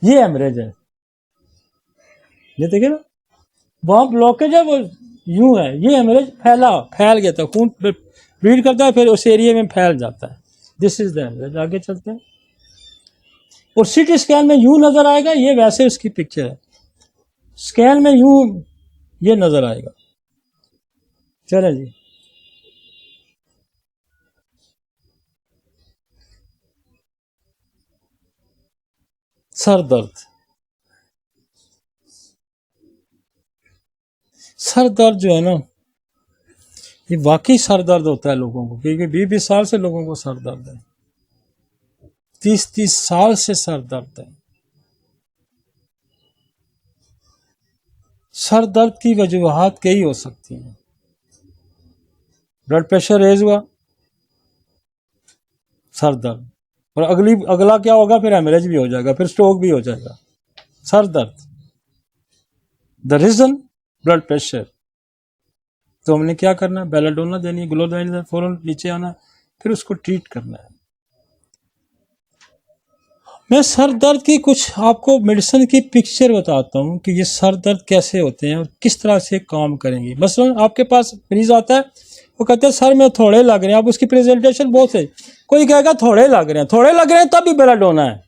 ये हेमरेज है, ये देखिए ना, वहां ब्लॉकेज है, वो यूं है, ये हेमरेज फैल गया था, खून ब्लीड करता है, फिर उस एरिया में फैल जाता है। This is the haemorrhage. आगे चलते हैं, और सीटी स्कैन में यूं नजर आएगा, ये वैसे उसकी पिक्चर है, स्कैन में यूं ये नजर आएगा। चले जी, सर दर्द, सर दर्द जो है ना, ये वाकई सर दर्द होता है लोगों को, क्योंकि 20-20 साल से लोगों को सर दर्द है, 30-30 साल से सर दर्द है। सर दर्द की वजूहात कई हो सकती हैं। ब्लड प्रेशर रेज हुआ, सर दर्द, और अगला क्या होगा, फिर हेमरेज भी हो जाएगा, फिर स्ट्रोक भी हो जाएगा। सर दर्द, द रीजन ब्लड प्रेशर। तो हमने क्या करना है, बेलाडोना देनी है, ग्लूटामाइन फौरन नीचे आना, फिर उसको ट्रीट करना है। मैं सर दर्द की कुछ आपको मेडिसिन की पिक्चर बताता हूँ कि ये सर दर्द कैसे होते हैं और किस तरह से काम करेंगे। मसलन आपके पास मरीज आता है, वो कहते हैं सर में थोड़े लग रहे हैं, आप उसकी प्रेजेंटेशन बहुत है, कोई कहेगा थोड़े लग रहे हैं तब भी बेलाडोना है,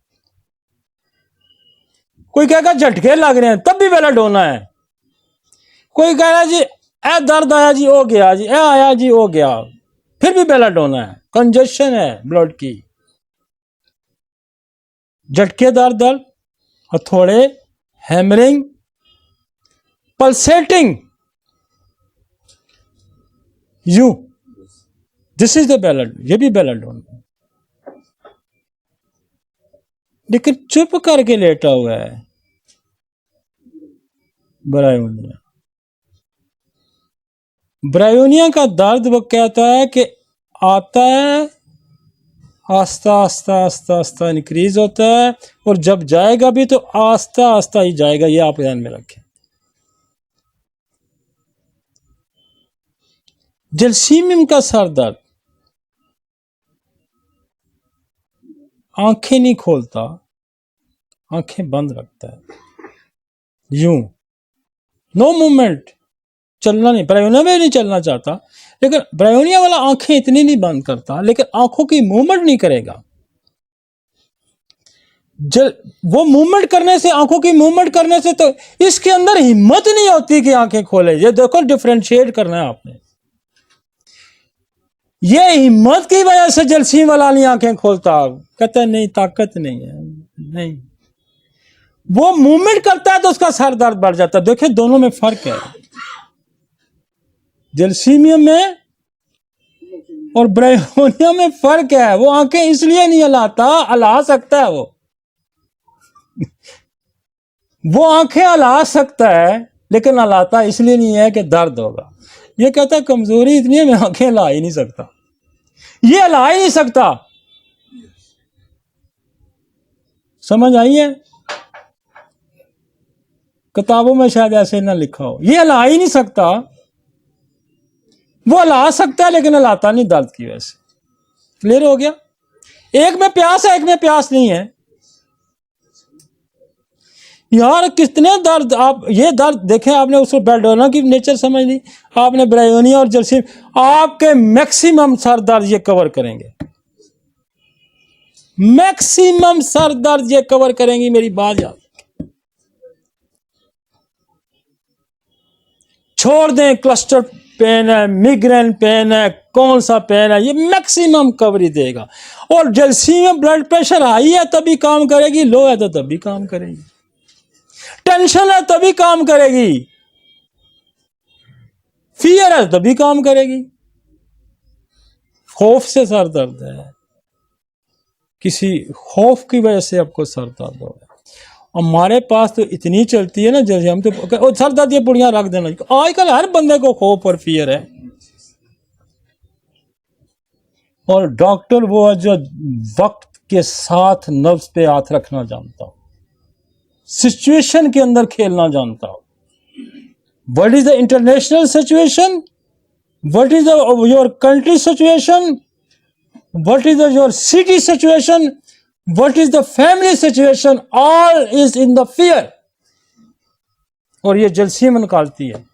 कोई कहेगा झटके लग रहे हैं तब भी बेलाडोना है, कोई कहेगा जी ए दर्द आया जी हो गया, जी ए आया जी हो गया, फिर भी बेलाडोना है, कंजेशन है ब्लड की। झटकेदार दर्द, हथौड़े, hammering, pulsating, you, this is the belladonna, ये भी बेलाडोना। लेकिन चुप करके लेटा हुआ है, ब्रायोनिया। ब्रायोनिया का दर्द वो कहता है कि आता है, आस्ता आस्ता आस्ता आस्ता इंक्रीज होता है, और जब जाएगा भी तो आस्ता आस्ता ही जाएगा, ये आप ध्यान में रखें। जलसीमियम का सर दर्द, आंखें नहीं खोलता, आंखें बंद रखता है, यूं, नो मूवमेंट, चलना नहीं, ब्रायोनिया में नहीं चलना चाहता, लेकिन ब्रायोनिया वाला आंखें इतनी नहीं बंद करता, लेकिन आंखों की मूवमेंट नहीं करेगा। वो मूवमेंट करने से, आंखों की मूवमेंट करने से तो इसके अंदर हिम्मत नहीं होती कि आंखें खोले। ये देखो, डिफरेंशिएट करना है आपने, ये हिम्मत की वजह से जलसीम वाला नहीं आंखें खोलता, कहता है नहीं ताकत नहीं है, नहीं, वो मूवमेंट करता है तो उसका सर दर्द बढ़ जाता है। देखिए दोनों में फर्क है, जलसीमियम में और ब्रायोनिया में फर्क है। वो आंखें इसलिए नहीं हिलाता, हिला सकता है वो आंखें हिला सकता है, लेकिन हिलाता इसलिए नहीं है कि दर्द होगा। ये कहता है कमजोरी इतनी है, मैं आंखें हिला ही नहीं सकता, ये हिला ही नहीं सकता। समझ आई है? किताबों में शायद ऐसे ना लिखा हो, ये हिला ही नहीं सकता। वो हिला सकता है लेकिन हिलाता नहीं दर्द की वजह से। क्लियर हो गया? एक में प्यास है, एक में प्यास नहीं है। यार कितने दर्द, आप ये दर्द देखें, आपने उसको बेलाडोना की नेचर समझ ली, आपने ब्रायोनिया और जलसीम, आपके मैक्सिमम सर दर्द ये कवर करेंगे, मैक्सिमम सर दर्द ये कवर करेंगी, मेरी बात याद। छोड़ दें क्लस्टर पेन है, मिग्रेन पेन है, कौन सा पेन है, ये मैक्सिमम कवरी देगा। और जलसीम ब्लड प्रेशर हाई है तभी काम करेगी, लो है तो तभी काम करेगी, टेंशन है तभी काम करेगी, फियर है तभी काम करेगी। खौफ से सर दर्द है, किसी खौफ की वजह से आपको सर दर्द हो रहा है। हमारे पास तो इतनी चलती है ना, जैसे हम तो सर दर्द ये पुड़ियां रख देना, आजकल हर बंदे को खौफ और फियर है। और डॉक्टर वो है जो वक्त के साथ नब्ज पे हाथ रखना जानता हो, सिचुएशन के अंदर खेलना जानता हो। What is the international situation, what is your country situation, what is your city situation, What is the family situation? All is in the fear. और ये जलसीम निकालती है।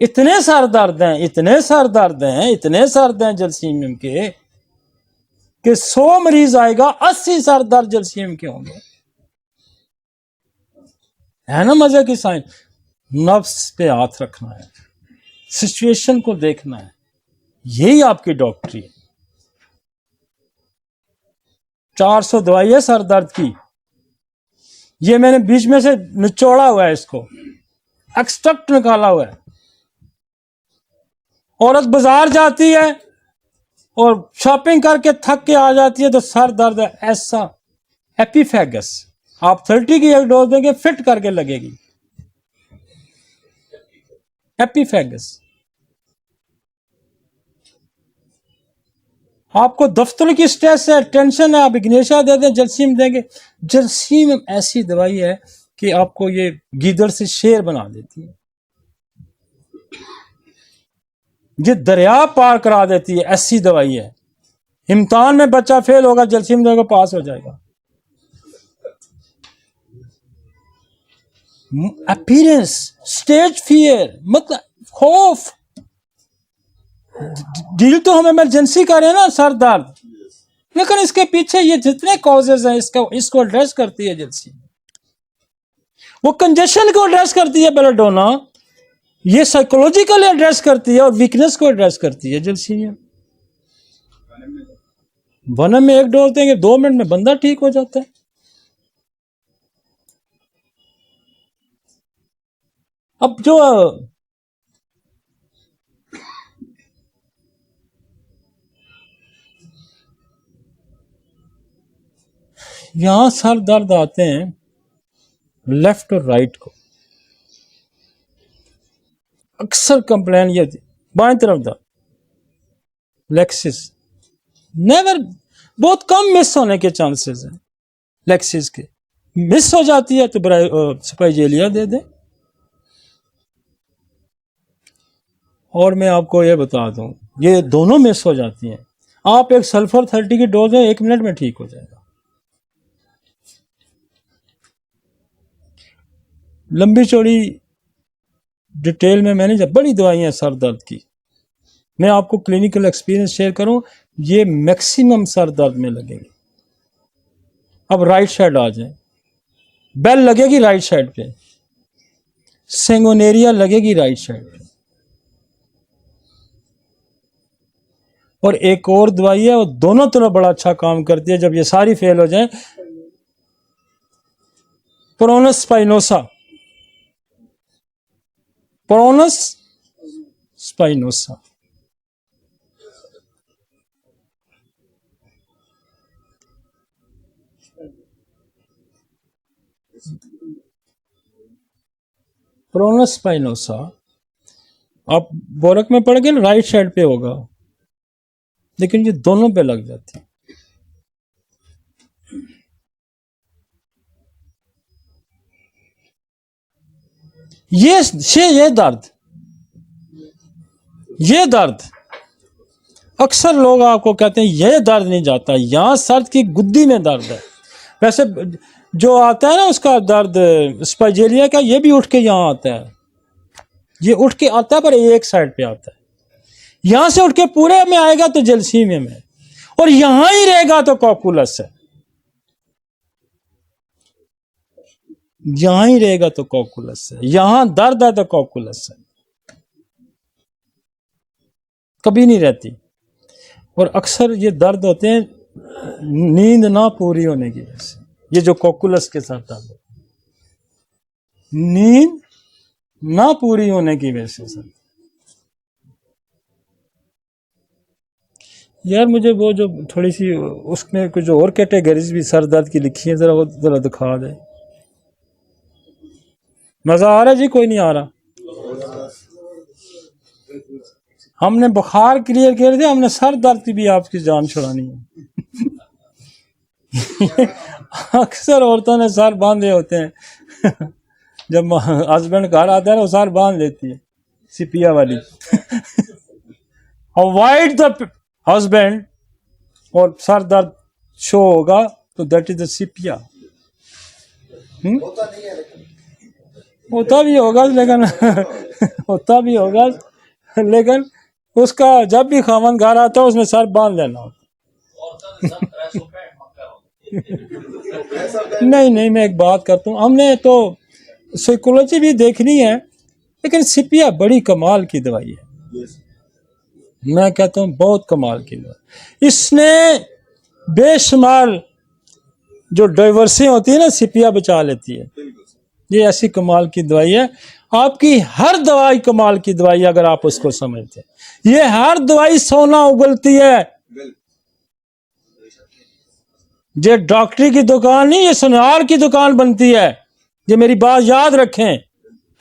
इतने सर दर्द हैं, इतने सर दर्द हैं, इतने सर दर्द हैं जलसीम के कि 100 मरीज आएगा 80 सर दर्द जलसीम के होंगे। है ना मजे की साइंस। नफ्स पे हाथ रखना है, सिचुएशन को देखना है, यही आपकी डॉक्टरी है। 400 दवाई है सर दर्द की, ये मैंने बीच में से निचोड़ा हुआ है, इसको एक्सट्रैक्ट निकाला हुआ है। औरत बाजार जाती है और शॉपिंग करके थक के आ जाती है तो सर दर्द है ऐसा। एपिफेगस आप 30 की एक डोज देंगे फिट करके लगेगी। एपिफेगस आपको दफ्तर की स्ट्रेस है, टेंशन है, आप इग्नेशिया दे दें, जलसीम देंगे। जलसीम ऐसी दवाई है कि आपको ये गीदड़ से शेर बना देती है, ये दरिया पार करा देती है, ऐसी दवाई है। इम्तिहान में बच्चा फेल होगा, जलसीम देगा पास हो जाएगा। अपीयरेंस, स्टेज फियर, मतलब खौफ। डील तो हम इमरजेंसी कर रहे हैं ना सर दर्द, लेकिन इसके पीछे ये जितने कॉजेज हैं इसको एड्रेस करती है जलसीम। वो कंजेशन को एड्रेस करती है बेलाडोना, ये साइकोलॉजिकली एड्रेस करती है और वीकनेस को एड्रेस करती है जलसीम। वन में एक डोज देंगे 2 मिनट में बंदा ठीक हो जाता है। अब जो यहां सर दर्द आते हैं लेफ्ट और राइट को, अक्सर कंप्लेन ये थी बाएं तरफ दा लेक्सिस, नेवर, बहुत कम मिस होने के चांसेस हैं लेक्सिस के। मिस हो जाती है तो स्पाइजेलिया दे दे। और मैं आपको ये बता दूं, ये दोनों मिस हो जाती हैं। आप एक सल्फर 30 की डोज है 1 मिनट में ठीक हो जाएगा। लंबी चौड़ी डिटेल में मैंने जब बड़ी दवाइयां सर दर्द की, मैं आपको क्लिनिकल एक्सपीरियंस शेयर करूं, ये मैक्सिमम सर दर्द में लगेगी। अब राइट साइड आ जाए, बेल लगेगी राइट साइड पे, सेंगोनेरिया लगेगी राइट साइड पे। और एक और दवाई है वो दोनों तरफ बड़ा अच्छा काम करती है जब ये सारी फेल हो जाए, प्रोनस स्पाइनोसा, प्रोनस स्पाइनोसा। प्रोनस स्पाइनोसा आप बोरक में पड़ गए ना, राइट साइड पे होगा, लेकिन ये दोनों पे लग जाती है। ये दर्द अक्सर लोग आपको कहते हैं ये दर्द नहीं जाता, यहां सर्द की गुद्दी में दर्द है। वैसे जो आता है ना उसका दर्द स्पाइजेलिया का, ये भी उठ के यहां आता है, ये उठ के आता है पर एक साइड पे आता है। यहां से उठ के पूरे में आएगा तो जलसीमिया में, और यहां ही रहेगा तो कॉकुलस है, यहां ही रहेगा तो कॉकुलस है, यहां दर्द है तो कॉकुलस है, कभी नहीं रहती। और अक्सर ये दर्द होते हैं नींद ना पूरी होने की वजह से, ये जो कॉकुलस के साथ दर्द है, नींद ना पूरी होने की वजह से। सर यार मुझे वो जो थोड़ी सी उसमें कुछ और कैटेगरीज भी सर दर्द की लिखी है, जरा वो जरा दिखा दे। मजा आ रहा है जी? कोई नहीं आ रहा? हमने बुखार क्लियर कर दिया, हमने सर दर्द की भी आपकी जान छुड़ानी है। अक्सर औरतों ने सर बांधे होते हैं जब हस्बैंड घर आता है ना, वो सर बांध लेती है सिपिया वाली। अवॉइड द हस्बैंड और सर दर्द शो होगा तो दैट इज द सिपिया। होता नहीं है लेकिन होता भी होगा लेकिन होता भी होगा लेकिन उसका जब भी खामन घर आता है उसमें सर बांध लेना होता। ऐसा नहीं नहीं, मैं एक बात करता हूँ, हमने तो साइकोलॉजी भी देखनी है, लेकिन सिपिया बड़ी कमाल की दवाई है। यस मैं कहता हूँ बहुत कमाल की दवाई। इसने बेशुमार जो डाइवर्सी होती है ना, सिपिया बचा लेती है। बिल्कुल सर, ये ऐसी कमाल की दवाई है। आपकी हर दवाई कमाल की दवाई है अगर आप उसको समझते हैं। ये हर दवाई सोना उगलती है। बिल्कुल ये डॉक्टरी की दुकान नहीं, ये सुनार की दुकान बनती है। ये मेरी बात याद रखें,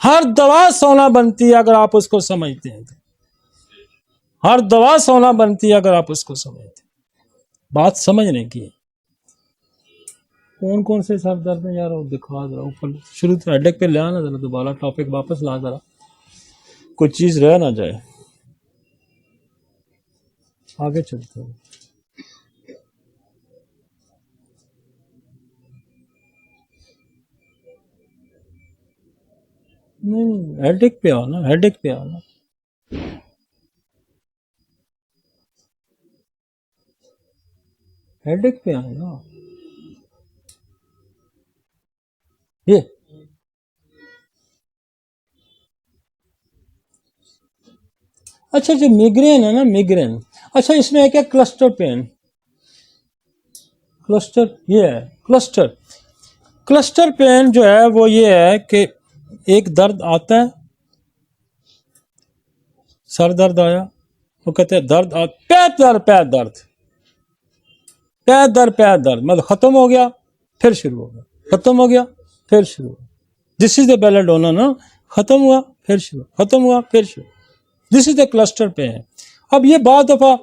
हर दवा सोना बनती है अगर आप उसको समझते हैं। हर दवा सोना बनती है अगर आप उसको समझते हैं। बात समझने की है। कौन कौन से सर दर्द है यार, वो दिखा जरा ऊपर शुरू से हेडेक पे ले आना जरा, दोबारा टॉपिक वापस ला जरा, कोई चीज रह ना जाए। आगे चलते हैं। नहीं, हेडेक पे आओ ना, हेडेक पे आओ ना। हेडेक पे आओ ना। ये अच्छा, जो मिग्रेन है ना, मिग्रेन, अच्छा इसमें है क्या, क्लस्टर पेन। क्लस्टर ये है, क्लस्टर क्लस्टर पेन जो है वो ये है कि एक दर्द आता है, सर दर्द आया, वो कहते हैं दर्द पैर दर्द, पैर दर्द, पैर दर्द, पैर दर्द, मतलब खत्म हो गया फिर शुरू हो गया, खत्म हो गया फिर शुरू हो गया। दिस इज द बेलाडोना ना, खत्म हुआ फिर शुरू, खत्म हुआ फिर शुरू। This is the cluster pain. अब ये बहुत दफा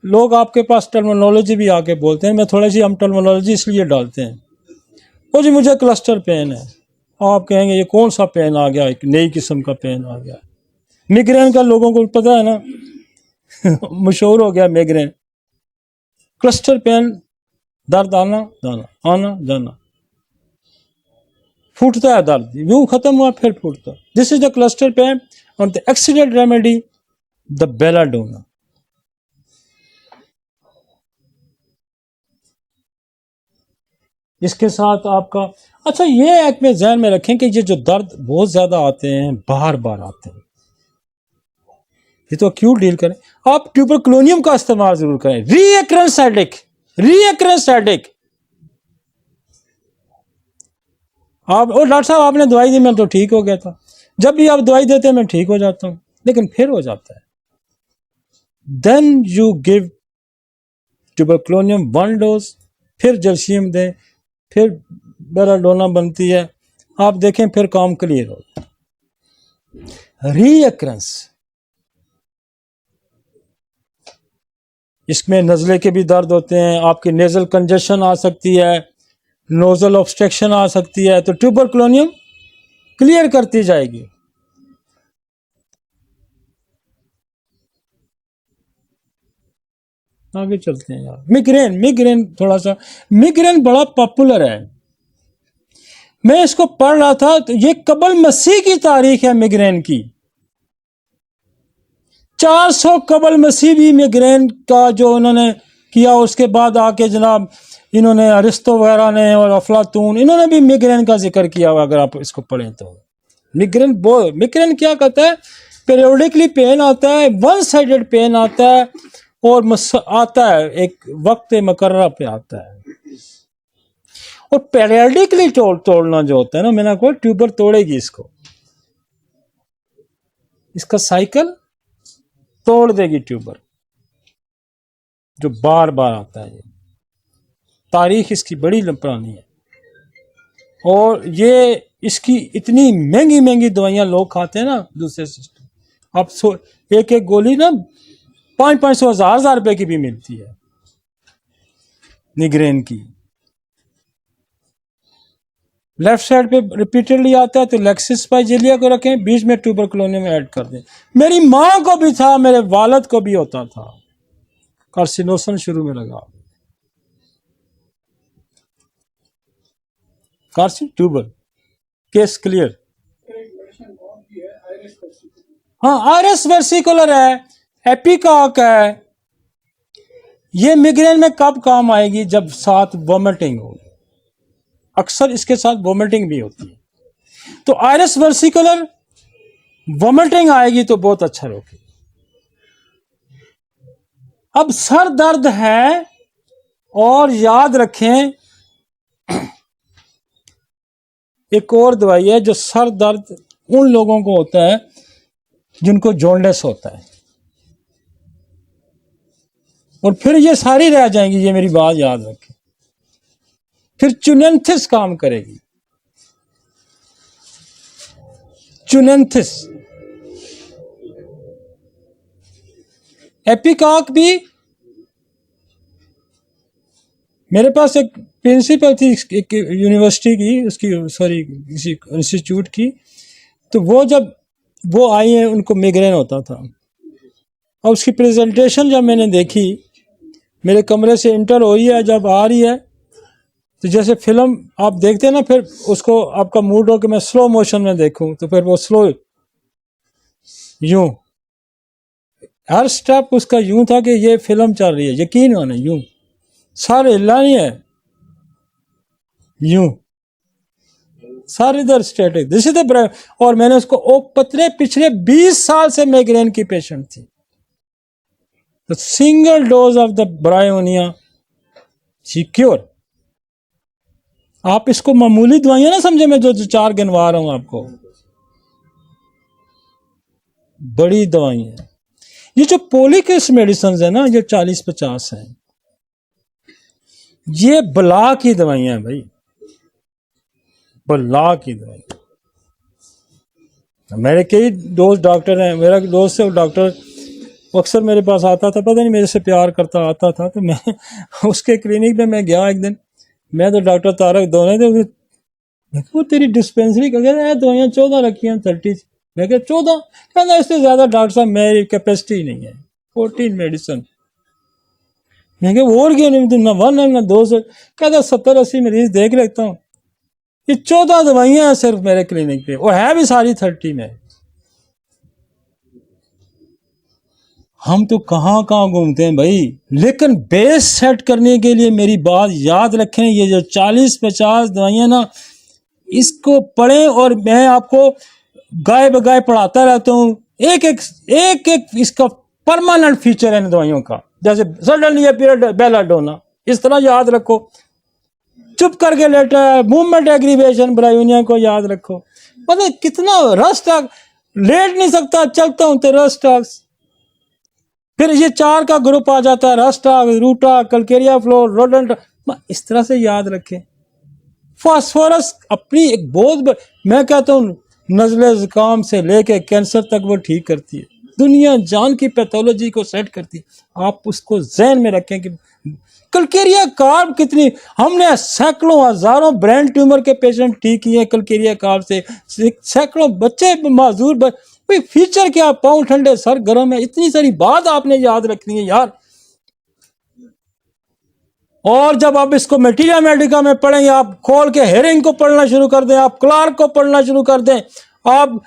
लोग आपके पास टर्मिनोलॉजी भी आके बोलते हैं, मैं थोड़ी सी हम टर्मिनोलॉजी इसलिए डालते हैं, वो जी मुझे क्लस्टर पेन है। आप कहेंगे ये कौन सा पेन आ गया, एक नई किस्म का पेन आ गया। मिग्रेन का लोगों को पता है ना मशहूर हो गया मिग्रेन। क्लस्टर पेन, दर्द आना जाना, आना जाना, फूटता है दर्द, यूं खत्म हुआ फिर फूटता। This is the cluster pain और the accident remedy the belladonna. इसके साथ आपका, अच्छा ये एक में ध्यान में रखें कि ये जो दर्द बहुत ज्यादा आते हैं, बार बार आते हैं, ये तो क्यों डील करें, आप ट्यूबरक्लोनियम का इस्तेमाल जरूर करें। रीअक्रेंस हेडेक, रीअक्रेंस हेडेक, आप और डॉक्टर साहब आपने दवाई दी मैं तो ठीक हो गया था, जब भी आप दवाई देते हैं मैं ठीक हो जाता हूं, लेकिन फिर हो जाता है। देन यू गिव ट्यूबरक्लोनियम 1 डोज, फिर जर्सीम दें, फिर बेलाडोना बनती है, आप देखें फिर काम क्लियर हो। रीअक्रेंस, इसमें नज़ले के भी दर्द होते हैं, आपकी नेजल कंजेशन आ सकती है, नोजल ऑब्स्ट्रक्शन आ सकती है, तो ट्यूबरक्लोनियम क्लियर करती जाएगी। आगे चलते हैं यार। मिग्रेन, मिग्रेन थोड़ा सा, मिग्रेन बड़ा पॉपुलर है। मैं इसको पढ़ रहा था तो ये कबल मसीह की तारीख है मिग्रेन की। 400 कबल मसीह भी मिग्रेन का जो उन्होंने किया, उसके बाद आके जनाब इन्होंने अरिस्तो वगैरह ने और अफलातून, इन्होंने भी मिग्रेन का जिक्र किया हुआ, अगर आप इसको पढ़ें तो। मिग्रेन मिग्रेन क्या कहता है, पीरियोडिकली पेन आता है, वन साइडेड पेन आता है, और आता है एक वक्त मकर्रा पे आता है। और पीरियोडिकली तोड़ना जो होता है ना, मैंने कहा ट्यूबर तोड़ेगी इसको, इसका साइकिल तोड़ देगी ट्यूबर, जो बार बार आता है। तारीख इसकी बड़ी पुरानी है, और ये इसकी इतनी महंगी महंगी दवाइयां लोग खाते हैं ना दूसरे सिस्टम। आप एक एक गोली ना 500-500 हजार रुपए की भी मिलती है मिग्रेन की। लेफ्ट साइड पे रिपीटेडली आता है तो लेक्सिसपाइजेलिया को रखें, बीच में ट्यूबरक्लोनियम ऐड कर दें। मेरी माँ को भी था, मेरे वालद को भी होता था, कार्सिनोसन शुरू में लगा। Carsey tuber, case clear. हाँ, आयरस वर्सिकुलर है, एपिकॉक है। ये मिग्रेन में कब काम आएगी? जब साथ वोमिटिंग हो। अक्सर इसके साथ वोमिटिंग भी होती है। तो आयरस वर्सिकुलर वोमिटिंग आएगी तो बहुत अच्छा रोके। अब सर दर्द है, और याद रखें एक और दवाई है जो सर दर्द उन लोगों को होता है जिनको जॉन्डिस होता है, और फिर ये सारी रह जाएंगी, ये मेरी बात याद रखें। फिर चुनेंथिस काम करेगी, चुनेंथिस। एपिकॉक भी, मेरे पास एक प्रिंसिपल थी एक यूनिवर्सिटी की, उसकी सॉरी किसी इंस्टीट्यूट की, तो वो जब वो आई है उनको मिग्रेन होता था, और उसकी प्रेजेंटेशन जब मैंने देखी, मेरे कमरे से इंटर हो रही है, जब आ रही है तो जैसे फिल्म आप देखते हैं ना, फिर उसको आपका मूड हो कि मैं स्लो मोशन में देखूं, तो फिर वो स्लो यूं, हर स्टेप उसका यूं था कि ये फिल्म चल रही है, यकीन माने यूं, सारे हिलना नहीं है, यूं सारे इधर स्टेटिक, दिस इज द। और मैंने उसको पतले पिछले 20 साल से माइग्रेन की पेशेंट थी, तो single dose of the bryonia secure. आप इसको मामूली दवाइयां ना समझे, मैं जो चार गिनवा रहा हूं आपको, बड़ी दवाई है। ये जो पॉलीक्रिस मेडिसिन है ना, ये 40-50 है, ये बला की दवाइयां हैं भाई, बला की दवाई। मेरे कई दोस्त डॉक्टर हैं, मेरा दोस्त है डॉक्टर, अक्सर मेरे पास आता था, पता नहीं मेरे से प्यार करता आता था, तो मैं उसके क्लिनिक पे मैं गया एक दिन, मैं तो डॉक्टर तारक दोनों थे, वो तेरी डिस्पेंसरी का दवाइयाँ 14 रखी हैं 30, मैं क्या 14? कहना इससे ज्यादा डॉक्टर साहब मेरी कैपेसिटी नहीं है, 14 मेडिसिन। मैं क्या और क्या नहीं, ना 1 है ना 2 से, कहता 70-80 मरीज देख लेता हूँ, ये 14 दवाइयां हैं सिर्फ मेरे क्लिनिक पे, और है भी सारी 30 में। हम तो कहाँ कहाँ घूमते हैं भाई, लेकिन बेस सेट करने के लिए मेरी बात याद रखें, ये जो 40-50 दवाइयां ना, इसको पढ़ें, और मैं आपको गाय बगाए पढ़ाता रहता हूँ, एक एक इसका परमानेंट फीचर है इन दवाइयों का, जैसे सडनली अपीयर्ड बेलाडोना, इस तरह याद रखो। चुप करके लेटा है, मूवमेंट एग्रीवेशन ब्रायोनिया को याद रखो, मतलब कितना रस्ट, लेट नहीं सकता, चलता हूं तो रस्ट। फिर ये 4 का ग्रुप आ जाता है, रस्टा, रूटा, कल्केरिया फ्लोर, रोडेंट, इस तरह से याद रखें। फास्फोरस अपनी एक बहुत मैं कहता हूँ नज़ले जुकाम से लेके कैंसर तक वो ठीक करती है, दुनिया जान की पैथोलॉजी को सेट करती है। आप उसको ज़हन में रखें कि कल्केरिया कार्ब कितनी, हमने सैकड़ों हजारों ब्रेन ट्यूमर के पेशेंट ठीक किए कल्केरिया कार्ब से, सैकड़ों बच्चे माजूर, फीचर क्या, पाँव ठंडे सर गर्म है, इतनी सारी बात आपने याद रखनी है यार। और जब आप इसको मटीरिया मेडिका में पढ़ेंगे, आप खोल के हेरिंग को पढ़ना शुरू कर दें, आप क्लार्क को पढ़ना शुरू कर दें, आप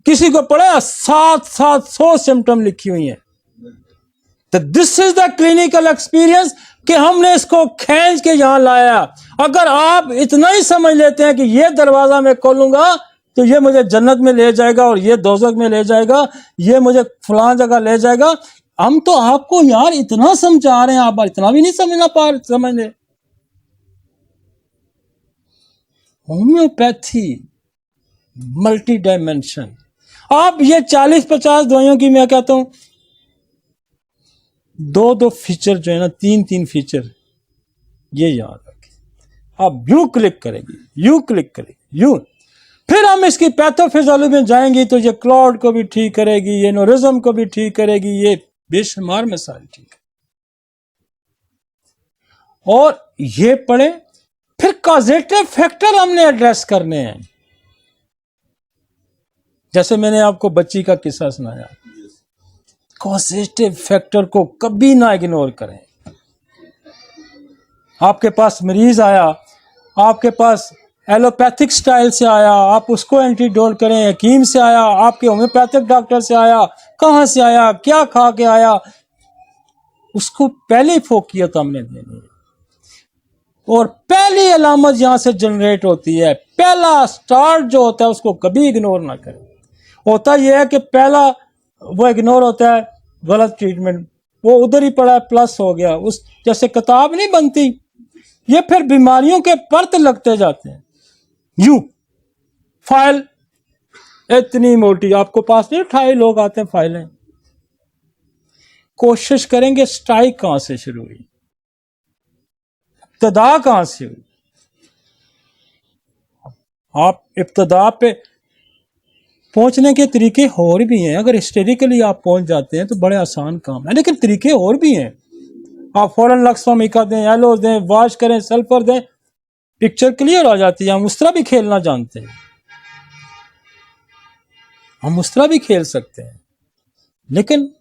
किसी को पढ़े 700 सिम्टम लिखी हुई हैं। तो this is the clinical experience कि हमने इसको खींच के यहां लाया। अगर आप इतना ही समझ लेते हैं कि ये दरवाजा मैं खोलूंगा तो ये मुझे जन्नत में ले जाएगा, और ये दोजख में ले जाएगा, ये मुझे फलां जगह ले जाएगा, हम तो आपको यार इतना समझा रहे हैं, आप इतना भी नहीं समझ ले। होम्योपैथी मल्टी डायमेंशन, आप ये 40-50 दवाइयों की मैं कहता हूं 2 फीचर जो है ना, 3 फीचर ये याद रखें। आप यू क्लिक करेगी, यू, फिर हम इसकी पैथोफिजियोलॉजी में जाएंगे तो ये क्लॉट को भी ठीक करेगी, ये एनोरिज्म को भी ठीक करेगी, ये बेशुमार मिसाल ठीक है। और ये पढ़े, फिर कॉजेटिव फैक्टर हमने एड्रेस करने हैं। जैसे मैंने आपको बच्ची का किस्सा सुनाया, कॉजेटिव फैक्टर को कभी ना इग्नोर करें। आपके पास मरीज आया, आपके पास एलोपैथिक स्टाइल से आया, आप उसको एंटीडोट करें, हकीम से आया, आपके होम्योपैथिक डॉक्टर से आया, कहाँ से आया, क्या खा के आया, उसको पहले फोकियत हमने देनी है। और पहली अलामत यहां से जनरेट होती है, पहला स्टार्ट जो होता है उसको कभी इग्नोर ना करें। होता यह है कि पहला वो इग्नोर होता है गलत ट्रीटमेंट, वो उधर ही पड़ा है, प्लस हो गया, उस जैसे किताब नहीं बनती, ये फिर बीमारियों के परत लगते जाते हैं। यू फाइल इतनी मोटी, आपको पास नहीं उठाए लोग आते हैं फाइलें, कोशिश करेंगे स्ट्राइक कहां से शुरू हुई, इब्तदा कहां से हुई। आप इब्तदा पे पहुंचने के तरीके और भी हैं, अगर हिस्टेरिकली आप पहुंच जाते हैं तो बड़े आसान काम है, लेकिन तरीके और भी हैं। आप फौरन लक्समिका दें, एलो दें, वॉश करें, सल्फर दें, पिक्चर क्लियर हो जाती है। हम उस तरह भी खेलना जानते हैं, हम उस तरह भी खेल सकते हैं, लेकिन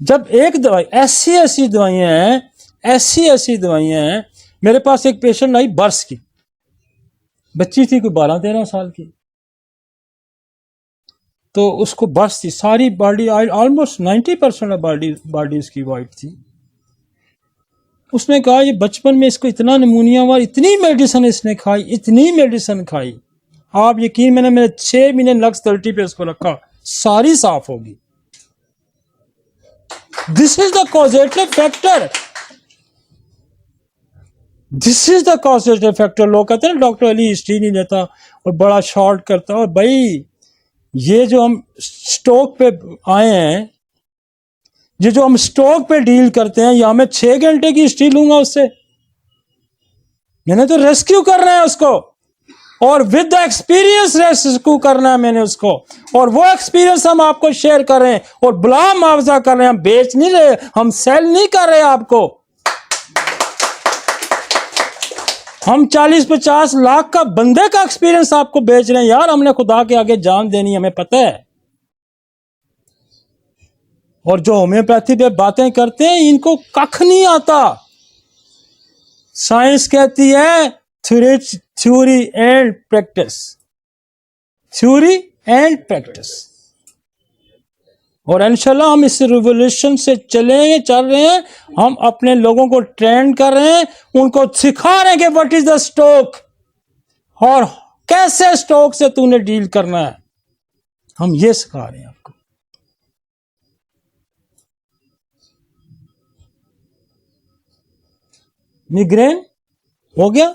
जब एक दवाई, ऐसी ऐसी दवाइयां हैं, ऐसी ऐसी दवाइयां हैं। मेरे पास एक पेशेंट आई, बर्स की बच्ची थी, कोई 12-13 साल की, तो उसको बर्स थी, सारी बॉडी ऑलमोस्ट 90% बॉडी उसकी वाइट थी। उसने कहा ये बचपन में इसको इतना निमोनिया हुआ, इतनी मेडिसिन इसने खाई, इतनी मेडिसिन खाई, आप यकीन, मैंने 6 महीने लक्स 30 पे इसको रखा, सारी साफ होगी। This is the causative factor, this is the causative factor. लोग कहते हैं डॉक्टर अली हिस्ट्री नहीं लेता और बड़ा शॉर्ट करता, और भाई ये जो हम स्टोक पे आए हैं, ये जो हम स्टोक पे डील करते हैं, या मैं 6 घंटे की हिस्ट्री लूंगा उससे, मैंने तो रेस्क्यू करना है उसको, और विद द एक्सपीरियंस रेस्क्यू करना है मैंने उसको, और वो एक्सपीरियंस हम आपको शेयर कर रहे हैं, और बला मुआवजा कर रहे हैं, हम बेच नहीं रहे, हम सेल नहीं कर रहे आपको। हम 40-50 लाख का बंदे का एक्सपीरियंस आपको बेच रहे हैं यार, हमने खुदा के आगे जान देनी, हमें पता है। और जो होम्योपैथी पे बातें करते हैं, इनको कख नहीं आता। साइंस कहती है theory and practice, theory and practice. और इंशाल्लाह हम इस रिवोल्यूशन से चल रहे हैं, हम अपने लोगों को ट्रेन कर रहे हैं, उनको सिखा रहे हैं कि व्हाट इज द स्टोक और कैसे स्टोक से तूने डील करना है, हम ये सिखा रहे हैं आपको। मिग्रेन हो गया,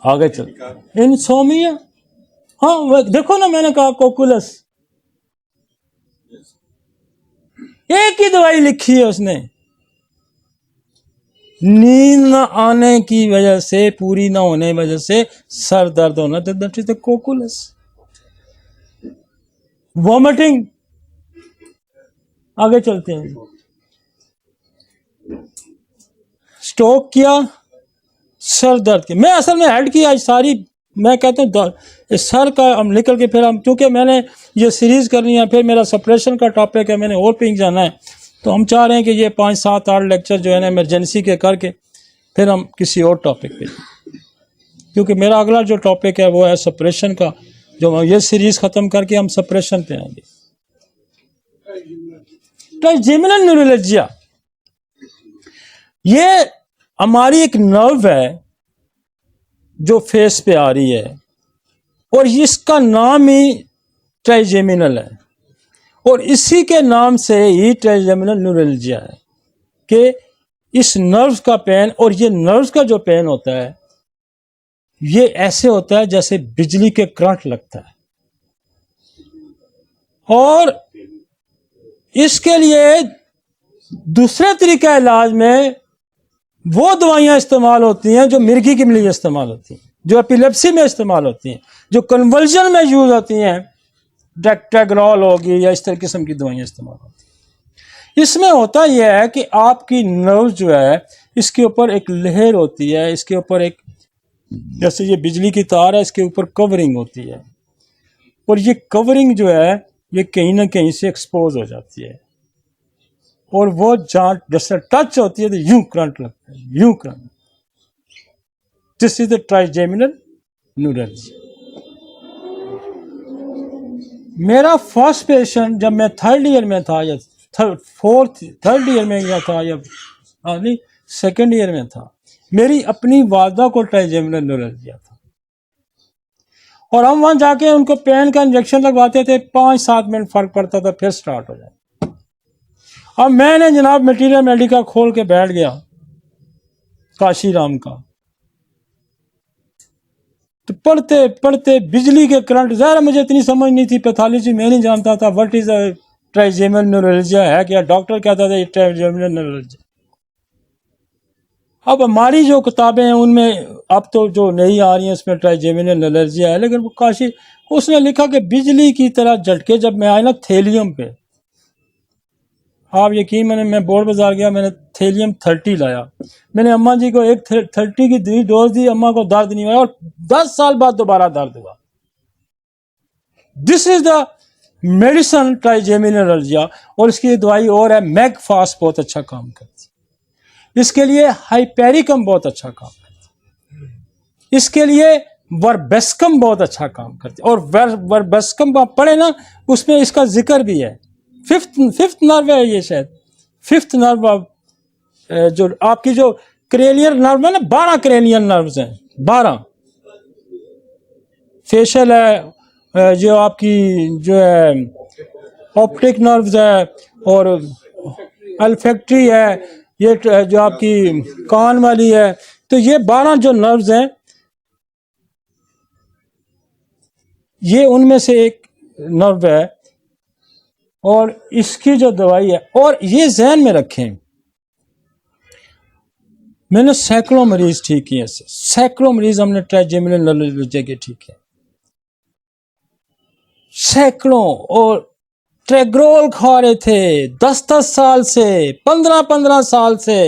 आगे चल, इंसोमिया, हाँ देखो ना, मैंने कहा कोकुलस, एक ही दवाई लिखी है उसने, नींद न आने की वजह से, पूरी ना होने की वजह से सर दर्द होना, that is the cocculus. Vomiting, आगे चलते हैं, स्ट्रोक किया, सर दर्द की, मैं असल में हेड की आज सारी, मैं कहता हूँ सर का हम निकल के, फिर हम, क्योंकि मैंने ये सीरीज करनी है, फिर मेरा सप्रेशन का टॉपिक है, मैंने और पिंक जाना है, तो हम चाह रहे हैं कि ये 5-7-8 लेक्चर जो है ना इमरजेंसी के करके फिर हम किसी और टॉपिक पे, क्योंकि मेरा अगला जो टॉपिक है वो है सप्रेशन का, जो ये सीरीज खत्म करके हम सप्रेशन पे आएंगे। ट्राइजेमिनल न्यूरोलजिया, ये हमारी एक नर्व है जो फेस पे आ रही है, और इसका नाम ही ट्राइजेमिनल है, और इसी के नाम से ही ट्राइजेमिनल न्यूरोलजिया है कि इस नर्व का पेन, और ये नर्व का जो पेन होता है ये ऐसे होता है जैसे बिजली के करंट लगता है, और इसके लिए दूसरे तरीका इलाज में वो दवाइयां इस्तेमाल होती हैं जो मिर्गी के लिए इस्तेमाल होती हैं, जो एपिलेप्सी में इस्तेमाल होती हैं, जो कन्वर्जन में यूज होती हैं, टैग्रॉल होगी या इस तरह किस्म की दवाइयां इस्तेमाल होती हैं। इसमें होता यह है कि आपकी नर्व जो है, इसके ऊपर एक लेयर होती है, इसके ऊपर एक, जैसे ये बिजली की तार है, इसके ऊपर कवरिंग होती है, और ये कवरिंग जो है ये कहीं ना कहीं से एक्सपोज हो जाती है, और वो जहाँ जैसे टच होती है तो यूं करंट लगता है, यूं current. This is the trigeminal neuralgia. मेरा फर्स्ट पेशेंट जब मैं थर्ड ईयर में था या थर्ड ईयर में गया था या नहीं सेकेंड ईयर में था, मेरी अपनी वालदा को ट्राइजेमिनल न्यूरल्जिया था और हम वहां जाके उनको पेन का इंजेक्शन लगवाते थे, 5-7 मिनट फर्क पड़ता था, फिर स्टार्ट हो जाए। अब मैंने जनाब मटीरियल मेडिका खोल के बैठ गया काशीराम का, तो पढ़ते पढ़ते बिजली के करंट, ज़ाहिर मुझे इतनी समझ नहीं थी, पैथोलॉजी मैं नहीं जानता था, व्हाट इज ट्राइजेमिनल न्यूरल्जिया है क्या, डॉक्टर कहता था ये ट्राइजेमिनल न्यूरल्जिया। अब हमारी जो किताबें हैं उनमें अब तो जो नई आ रही हैं उसमें ट्राइजेमिनल न्यूरल्जिया है, लेकिन वो काशी उसने लिखा कि बिजली की तरह झटके जब मैं आया ना थेलियम पे, आप यकीन, मैं बोर्ड बाजार गया, मैंने थेलियम 30 लाया, मैंने अम्मा जी को एक 30 की 2 डोज दी, अम्मा को दर्द नहीं हुआ और 10 साल बाद दोबारा दर्द हुआ। This is the medicine trigeminal neuralgia. और इसकी दवाई और है मैगफास्ट, बहुत अच्छा काम करती है। इसके लिए हाइपेरिकम बहुत अच्छा काम करती है। इसके लिए वर्बेस्कम बहुत अच्छा काम करती है। और वर्बेस्कम आप पढ़े ना, उसमें इसका जिक्र भी है। फिफ्थ नर्व है ये, शायद फिफ्थ नर्व जो आपकी जो क्रेनियल नर्व है ना, 12 क्रेनियल नर्व्स हैं, 12 फेशियल है, जो आपकी जो है ऑप्टिक नर्व्स है, और अल्फैक्टरी है, ये जो आपकी कान वाली है। तो ये 12 जो नर्व्स हैं, ये उनमें से एक नर्व है। और इसकी जो दवाई है, और ये जहन में रखें, मैंने सैकड़ों मरीज ठीक किए, सैकड़ों मरीज हमने ट्राइजेमिनल न्यूरल्जिया के ठीक किए, सैकड़ों। और ट्रेग्रोल खा रहे थे 10-10 साल से, 15-15 साल से।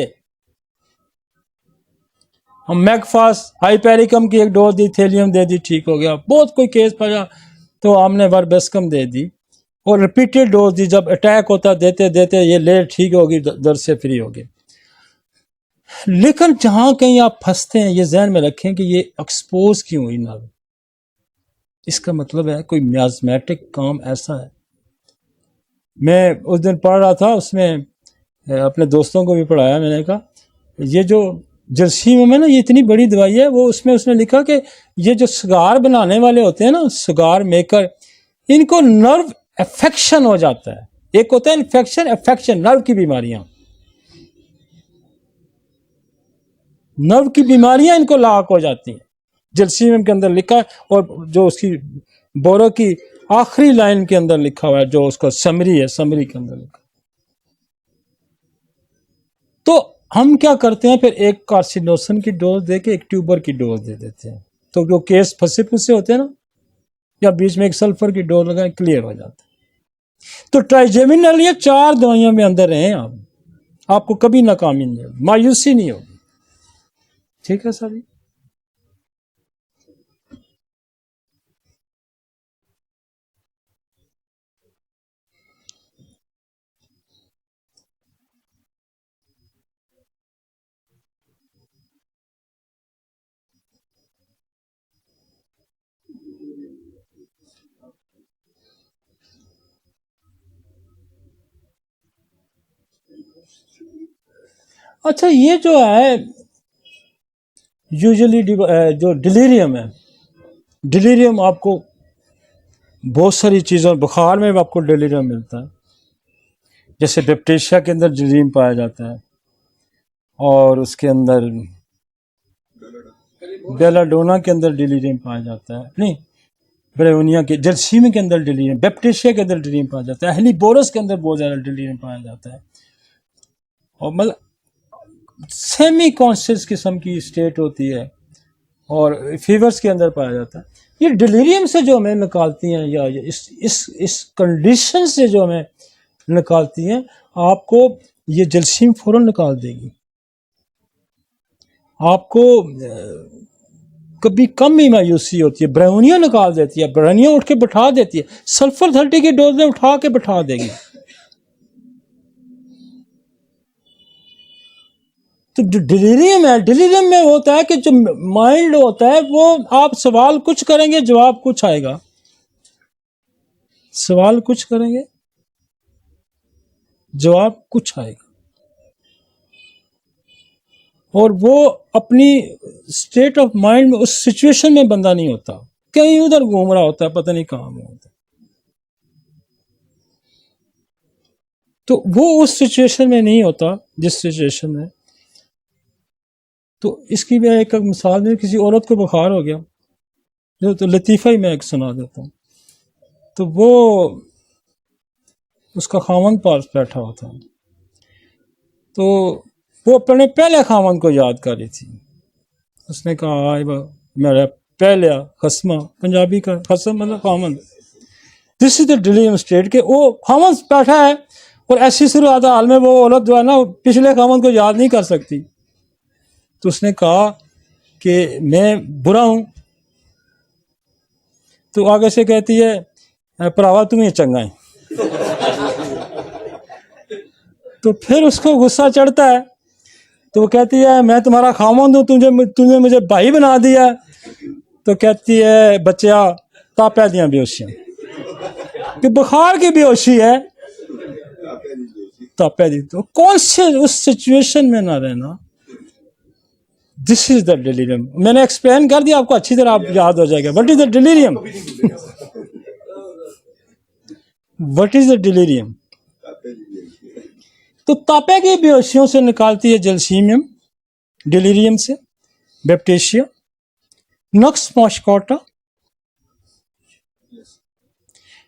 हम मैगफास्ट हाइपेरिकम की एक डोज दी, थेलियम दे दी, ठीक हो गया। बहुत कोई केस पड़ा तो हमने वर्बेस्कम दे दी और रिपीटेड डोज दी, जब अटैक होता देते देते ये लेट ठीक होगी, दर्द से फ्री होगी। लेकिन जहां कहीं आप फंसते हैं, ये जहन में रखें कि ये एक्सपोज क्यों हुई नर्व, इसका मतलब है कोई मियाज़मेटिक काम ऐसा है। मैं उस दिन पढ़ रहा था, उसमें अपने दोस्तों को भी पढ़ाया, मैंने कहा ये जो जर्सीम में ना, ये इतनी बड़ी दवाई है, वो उसने लिखा कि ये जो सिगार बनाने वाले होते हैं ना, सिगार मेकर, इनको नर्व अफेक्शन हो जाता है। एक होता है इन्फेक्शन, अफेक्शन, नर्व की बीमारियां, नर्व की बीमारियां इनको लाक हो जाती हैं। जलसीम के अंदर लिखा है, और जो उसकी बोरो की आखिरी लाइन के अंदर लिखा हुआ है, जो उसका समरी है, समरी के अंदर लिखा। तो हम क्या करते हैं, फिर एक कार्सिनोसन की डोज देके एक ट्यूबर की डोज दे देते हैं, तो जो केस फंसे फंसे होते हैं ना, या बीच में एक सल्फर की डोज लगाए, क्लियर हो जाता है। तो ट्राइजेमिनल ये 4 दवाइयों में अंदर रहे आप, आपको कभी नाकामी नहीं होगी, मायूसी नहीं होगी। ठीक है सर। अच्छा, ये जो है यूजुअली जो डिलीरियम है, डिलीरियम आपको बहुत सारी चीज़ों, बुखार में भी आपको डिलीरियम मिलता है, जैसे डिप्टेशिया के अंदर डिलीरियम पाया जाता है, और उसके अंदर बेलाडोना के अंदर डिलीरियम पाया जाता है, नहीं ब्रेवनिया के, जलसीम के अंदर डिलीरियम, बेप्टेशिया के अंदर डिलीरियम पाया जाता है, हेलीबोरस के अंदर बहुत ज़्यादा डिलीरियम पाया जाता है। और मतलब सेमी कॉन्शियस किस्म की स्टेट होती है, और फीवर्स के अंदर पाया जाता है। ये डिलीरियम से जो हमें निकालती हैं, या इस कंडीशन से जो हमें निकालती हैं, आपको ये जलसीम फौरन निकाल देगी। आपको कभी कम ही मायूसी होती है, ब्रेवनिया निकाल देती है, ब्रेवनिया उठ के बैठा देती है, सल्फर 30 की डोज में उठा के बैठा देगी। तो जो डिलीरियम है, डिलीरियम में होता है कि जो माइंड होता है वो, आप सवाल कुछ करेंगे जवाब कुछ आएगा, सवाल कुछ करेंगे जवाब कुछ आएगा, और वो अपनी स्टेट ऑफ माइंड में उस सिचुएशन में बंदा नहीं होता, कहीं उधर घूम रहा होता है, पता नहीं कहाँ में होता है। तो वो उस सिचुएशन में नहीं होता जिस सिचुएशन में। तो इसकी मैं एक मिसाल में, किसी औरत को बुखार हो गया, जो तो लतीफ़ा ही मैं एक सुना देता हूँ। तो वो उसका खामन पास बैठा हुआ था, तो वो अपने पहले खामन को याद कर रही थी। उसने कहा, आए मेरा पहला खसमा, पंजाबी का खसम मतलब Khaman. This is the delirium state के वो खामन बैठा है और ऐसी सूरत हाल में वो औरत जो है ना पिछले खामन को याद नहीं कर सकती। तो उसने कहा कि मैं बुरा हूं। तो आगे से कहती है, भरावा तुम ये चंगा है। तो फिर उसको गुस्सा चढ़ता है, तो वो कहती है, मैं तुम्हारा खामन हूं, तुमने मुझे भाई बना दिया। तो कहती है, बच्चा तापा दिया बेहोशियां, कि बुखार की बेहोशी है, तापा दी। तो कौन से उस सिचुएशन में ना रहना, दिस इज द डिलीरियम। मैंने एक्सप्लेन कर दिया आपको, अच्छी तरह आप याद हो जाएगा। What is the delirium? What is the delirium? तो तापे की बेहोशियों से निकालती है जलसीमियम, डिलीरियम से बैप्टिशिया, नक्स मॉस्कोटा।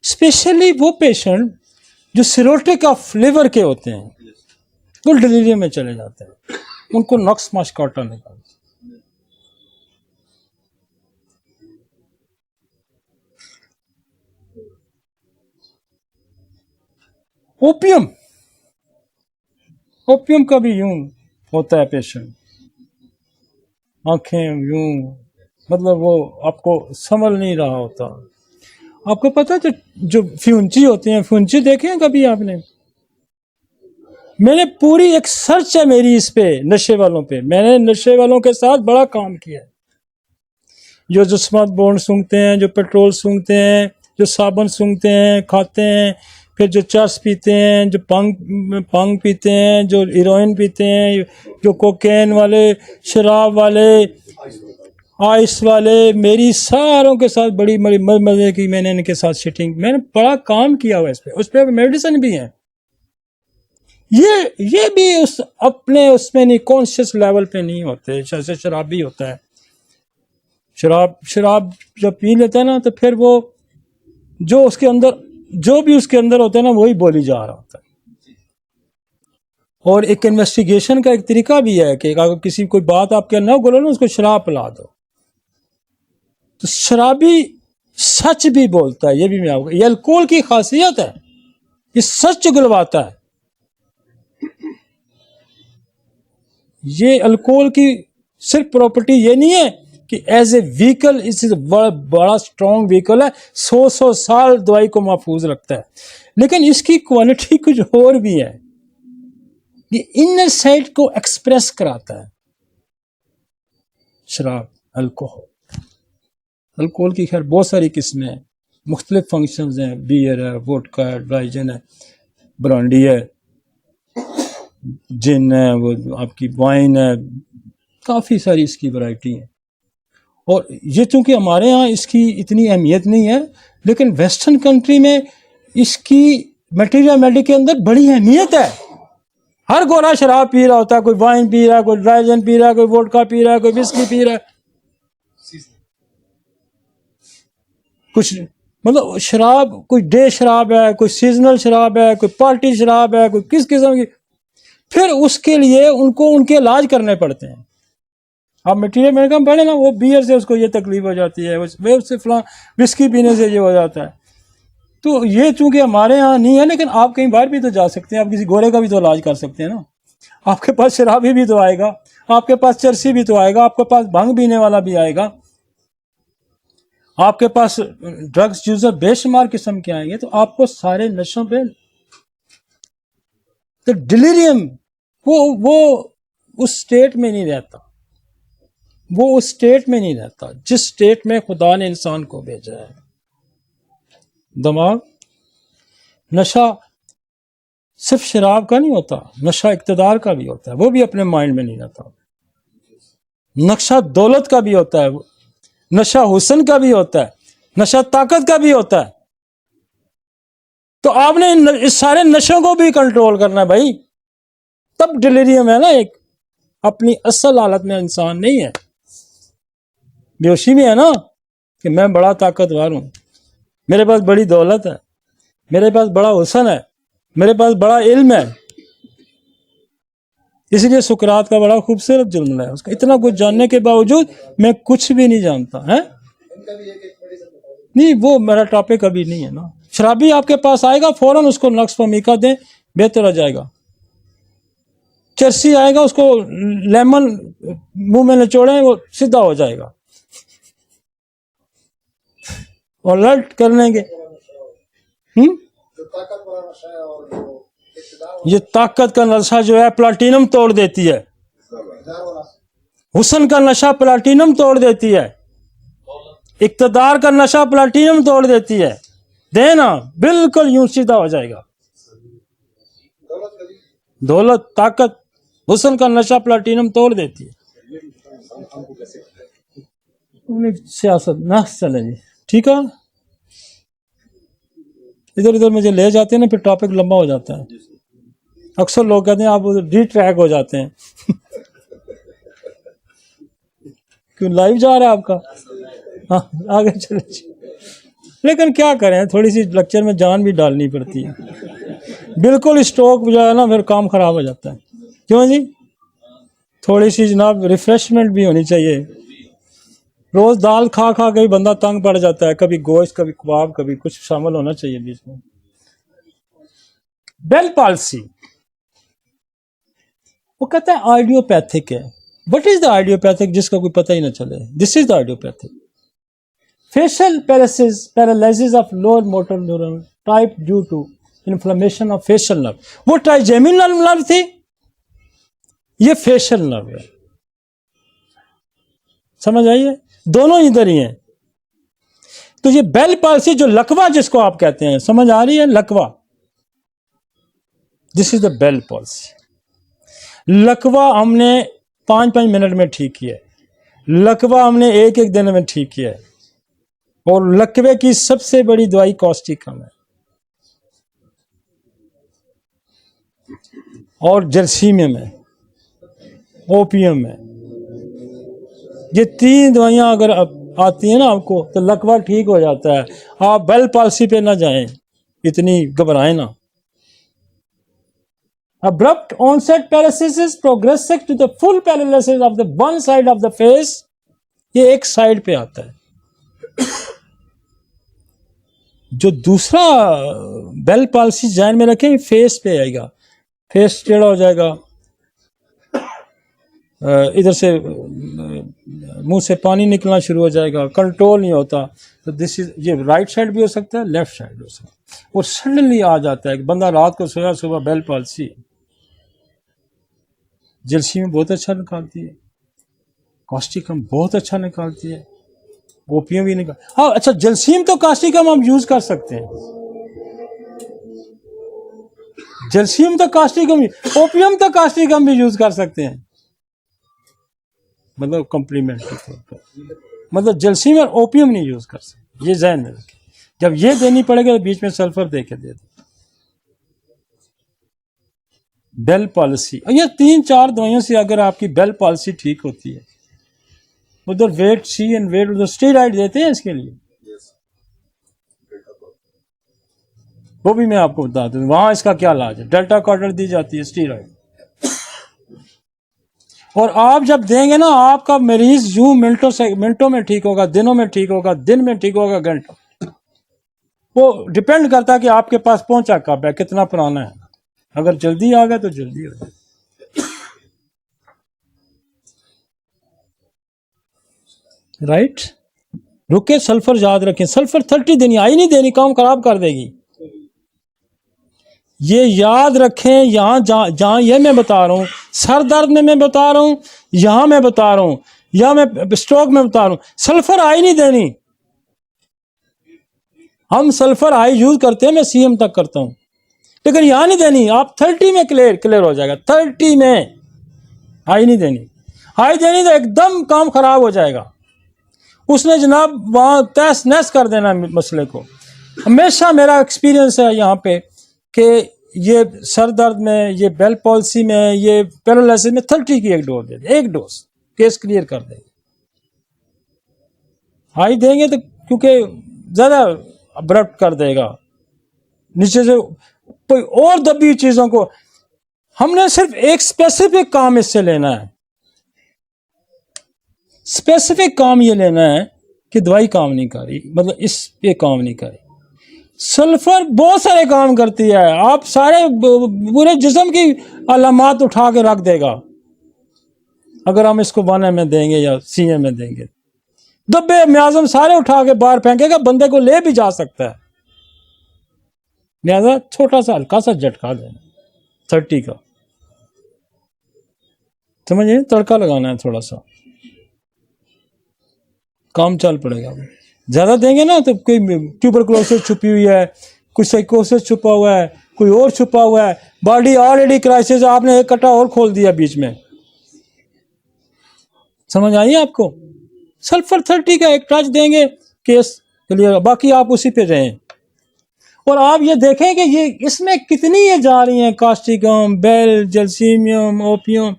स्पेशली वो पेशेंट जो सिरोटिक ऑफ लिवर के होते हैं, वो डिलीरियम में चले जाते हैं, उनको नक्स मॉस्कोटा निकालते हैं। ओपियम, ओपियम का भी यूं होता है पेशेंट, आंखें यूं, मतलब वो आपको समझ नहीं रहा होता। आपको पता है जो फ्यूंची होती हैं, फ्यूंची देखे हैं कभी आपने? मैंने पूरी एक सर्च है मेरी इस पे, नशे वालों पे। मैंने नशे वालों के साथ बड़ा काम किया है, जो स्मार्ट बोर्ड सूंघते हैं, जो पेट्रोल सूंघते हैं, जो साबुन सूंघते हैं, खाते हैं, फिर जो चर्स पीते हैं, जो पंग पीते हैं, जो हीरोइन पीते हैं, जो कोकेन वाले, शराब वाले, आइस वाले, मेरी सारों के साथ बड़ी मजे की मैंने इनके साथ सिटिंग, मैंने बड़ा काम किया हुआ इस पे। उस पे मेडिसिन भी है। ये भी उस अपने उसमें नहीं, कॉन्शियस लेवल पे नहीं होते, जैसे शराबी होता है। शराब जब पी लेता है ना, तो फिर वो जो उसके अंदर, जो भी उसके अंदर होता है ना, वही बोली जा रहा होता है। और एक इन्वेस्टिगेशन का एक तरीका भी है कि अगर किसी कोई बात आपके ना बोलो ना, उसको शराब पिला दो। तो शराबी सच भी बोलता है, ये भी मैं आपको, ये अल्कोहल की खासियत है, ये सच उगलवाता है। ये अल्कोहल की सिर्फ प्रॉपर्टी ये नहीं है कि एज ए व्हीकल इस बड़ा स्ट्रॉन्ग व्हीकल है, 100 साल दवाई को महफूज रखता है, लेकिन इसकी क्वालिटी कुछ और भी है। ये इनर साइड को एक्सप्रेस कराता है शराब, अल्कोहल की खैर बहुत सारी किस्में हैं, मुख्तलिफ फंक्शंस हैं, बियर है, वोडका है, ड्राई जिन है, ब्रांडी है, जिन है, वो आपकी वाइन है, काफ़ी सारी इसकी वैरायटी है। और ये चूंकि हमारे यहाँ इसकी इतनी अहमियत नहीं है, लेकिन वेस्टर्न कंट्री में इसकी मटीरियल के अंदर बड़ी अहमियत है। हर गोरा शराब पी रहा होता है, कोई वाइन पी रहा है, कोई ड्राई जिन पी रहा है, कोई वोडका पी रहा है, कोई विस्की पी रहा है, कुछ मतलब शराब, कोई डे शराब है, कोई सीजनल शराब है, कोई पार्टी शराब है, कोई किस किस्म की। फिर उसके लिए उनको उनके इलाज करने पड़ते हैं। आप मटीरियल में कम पढ़े ना, वो बियर से उसको ये तकलीफ हो जाती है, उससे फलां विस्की पीने से ये हो जाता है। तो ये चूंकि हमारे यहाँ नहीं है, लेकिन आप कहीं बाहर भी तो जा सकते हैं, आप किसी गोरे का भी तो इलाज कर सकते हैं ना। आपके पास शराबी भी तो आएगा, आपके पास चरसी भी तो आएगा, आपके पास भांग पीने वाला भी आएगा, आपके पास ड्रग्स यूजर बेशुमार किस्म के आएंगे। तो आपको सारे नशों पे तो डिलीरियम, वो उस स्टेट में नहीं रहता, वो उस स्टेट में नहीं रहता जिस स्टेट में खुदा ने इंसान को भेजा है। दिमाग, नशा सिर्फ शराब का नहीं होता, नशा इक्तदार का भी होता है, वो भी अपने माइंड में नहीं रहता। नशा दौलत का भी होता है, नशा हुस्न का भी होता है, नशा ताकत का भी होता है। तो आपने इस सारे नशों को भी कंट्रोल करना है भाई, तब डिलीरियम है ना। एक अपनी असल हालत में इंसान नहीं है, बेहोशी में है ना कि मैं बड़ा ताकतवर हूं, मेरे पास बड़ी दौलत है, मेरे पास बड़ा हुस्न है, मेरे पास बड़ा इल्म है। इसलिए सुकरात का बड़ा खूबसूरत जुमला है, उसका इतना कुछ जानने के बावजूद मैं कुछ भी नहीं जानता है। नहीं, वो मेरा टॉपिक अभी नहीं है ना। शराबी आपके पास आएगा, फौरन उसको नक्स फमीका दें, बेहतर हो जाएगा। चरसी आएगा, उसको लेमन मुंह में निचोड़े, वो सीधा हो जाएगा। और लर्ट कर लेंगे। ये ताकत का नशा जो है प्लाटिनम तोड़ देती है, हुस्न का नशा प्लाटिनम तोड़ देती है, इक्तदार का नशा प्लाटिनम तोड़ देती है। देना बिल्कुल यूं सीधा हो जाएगा। दौलत, ताकत, हुस्न का नशा प्लाटिनम तोड़ देती है। सियासत ना चले जी, ठीक है। इधर उधर मुझे ले जाते हैं ना, फिर टॉपिक लंबा हो जाता है। अक्सर लोग कहते हैं आप डी ट्रैक हो जाते हैं। क्यों लाइव जा रहा है आपका? हाँ, आगे चले जी। लेकिन क्या करें, थोड़ी सी लेक्चर में जान भी डालनी पड़ती है। बिल्कुल स्टॉक जो है ना, फिर काम खराब हो जाता है। क्यों जी? थोड़ी सी जनाब रिफ्रेशमेंट भी होनी चाहिए। रोज दाल खा खा के बंदा तंग पड़ जाता है, कभी गोश्त, कभी कबाब, कभी कुछ शामिल होना चाहिए बीच में। बेल पॉल्सी, वो कहता है आइडियोपैथिक है। व्हाट इज द आइडियोपैथिक, जिसका कोई पता ही ना चले? This is the idiopathic. Facial paralysis of lower motor neuron type due to inflammation of facial nerve. वो ट्राइजेमिनल नर्व थी, ये फेशियल नर्व है। समझ आइए, दोनों इधर ही हैं। तो ये बेल पॉल्सी, जो लकवा जिसको आप कहते हैं, समझ आ रही है? लकवा, this is the Bell palsy. लकवा हमने 5-5 मिनट में ठीक किया है, लकवा हमने एक दिन में ठीक किया है। और लकवे की सबसे बड़ी दवाई कॉस्टिकम है और जर्सीमियम है, ओपियम है। ये 3 दवाइयां अगर आती हैं ना आपको, तो लकवा ठीक हो जाता है। आप बेल पॉल्सी पे ना जाएं, इतनी घबराएं ना। Abrupt onset paralysis progresses to the full paralysis of the one side of the face। ये एक साइड पे आता है। जो दूसरा बेल पॉल्सी ध्यान में रखें, फेस पे आएगा, फेस टेढ़ा हो जाएगा, इधर से मुंह से पानी निकलना शुरू हो जाएगा, कंट्रोल नहीं होता। तो दिस इज, ये राइट साइड भी हो सकता है, लेफ्ट साइड भी हो सकता है। और सडनली आ जाता है कि बंदा रात को सोया, सुबह बेल पॉल्सी। जर्सीमियम बहुत अच्छा निकालती है, कॉस्टिकम बहुत अच्छा निकालती है, ओपियम भी निकाल। हाँ अच्छा, जर्सीमियम तो कॉस्टिकम हम यूज कर सकते हैं, जर्सीमियम तो कॉस्टिकम, ओपियम तो कॉस्टिकम भी यूज कर सकते हैं, मतलब कॉम्प्लीमेंट्री तौर पर। मतलब जर्सीमियम और ओपियम नहीं यूज कर सकते, ये ध्यान में रखें। जब ये देनी पड़ेगी तो बीच में सल्फर दे के दे दो। बेल पॉलिसी, ये 3-4 दवाइयों से अगर आपकी बेल पॉलिसी ठीक होती है। उधर वेट सी एंड वेट, उधर स्टेरॉइड देते हैं इसके लिए, वो भी मैं आपको बता दूं वहां इसका क्या इलाज है। डेल्टा कॉर्टर दी जाती है, स्टेरॉइड। और आप जब देंगे ना, आपका मरीज यूं मिनटों में ठीक होगा, दिनों में ठीक होगा, दिन में ठीक होगा, घंटों। वो डिपेंड करता है कि आपके पास पहुंचा कब है, कितना पुराना है। अगर जल्दी आ गया तो जल्दी हो जाए। राइट, रुके, सल्फर याद रखें। सल्फर 30 दिन आई नहीं देनी, काम खराब कर देगी। ये याद रखें, यहाँ जहाँ ये मैं बता रहा हूँ, सर दर्द में मैं बता रहा हूँ, यहाँ मैं बता रहा हूँ, या मैं स्ट्रोक में बता रहा हूँ, सल्फर आई नहीं देनी। हम सल्फर आई यूज करते हैं, मैं सीएम तक करता हूँ, लेकिन यहाँ नहीं देनी। आप 30 में क्लियर हो जाएगा, 30 में आई नहीं देनी। आई देनी तो एकदम काम खराब हो जाएगा। उसने जनाब वहाँ तहस नहस कर देना मसले को। हमेशा मेरा एक्सपीरियंस है यहाँ पे कि ये सर दर्द में, ये बेल पॉलिसी में, ये पैरालिसिस में 30 की एक डोज दे दे, एक डोज केस क्लियर कर देंगे। हाई देंगे तो क्योंकि ज़्यादा अब्रप्ट कर देगा, नीचे से कोई और दबी चीज़ों को। हमने सिर्फ एक स्पेसिफिक काम इससे लेना है, स्पेसिफिक काम ये लेना है कि दवाई काम नहीं कर रही, मतलब इस पे काम नहीं कर रही। सल्फर बहुत सारे काम करती है, आप सारे पूरे जिस्म की अलामात उठा के रख देगा अगर हम इसको 1 में देंगे या CM में देंगे। डब्बे म्याज़म सारे उठा के बाहर फेंकेगा, बंदे को ले भी जा सकता है। लिहाजा छोटा सा हल्का सा झटका देना 30 का, समझिए, तड़का लगाना है, थोड़ा सा काम चल पड़ेगा। ज्यादा देंगे ना तो कोई ट्यूबरकुलोसिस छुपी हुई है, कोई साइकोसिस छुपा हुआ है, कोई और छुपा हुआ है, बॉडी ऑलरेडी क्राइसिस, आपने एक कट्टा और खोल दिया बीच में। समझ आई आपको? सल्फर 30 का एक टच देंगे, केस क्लियर, बाकी आप उसी पे रहें। और आप ये देखें कि ये इसमें कितनी ये जा रही हैं, कास्टिकम, बेल, जलसीमियम, ओपियम,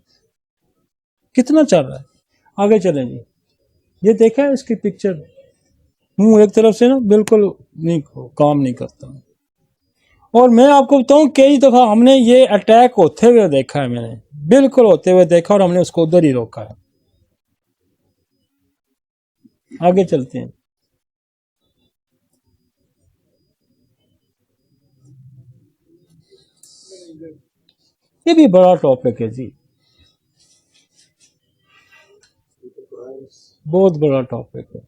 कितना चल रहा है। आगे चलें जी, ये देखा है इसकी पिक्चर, मुंह एक तरफ से ना बिल्कुल नहीं काम नहीं करता। और मैं आपको बताऊं, कई दफा हमने ये अटैक होते हुए देखा है, मैंने बिल्कुल होते हुए देखा और हमने उसको उधर ही रोका है। आगे चलते हैं। ये भी बड़ा टॉपिक है जी, बहुत बड़ा टॉपिक है।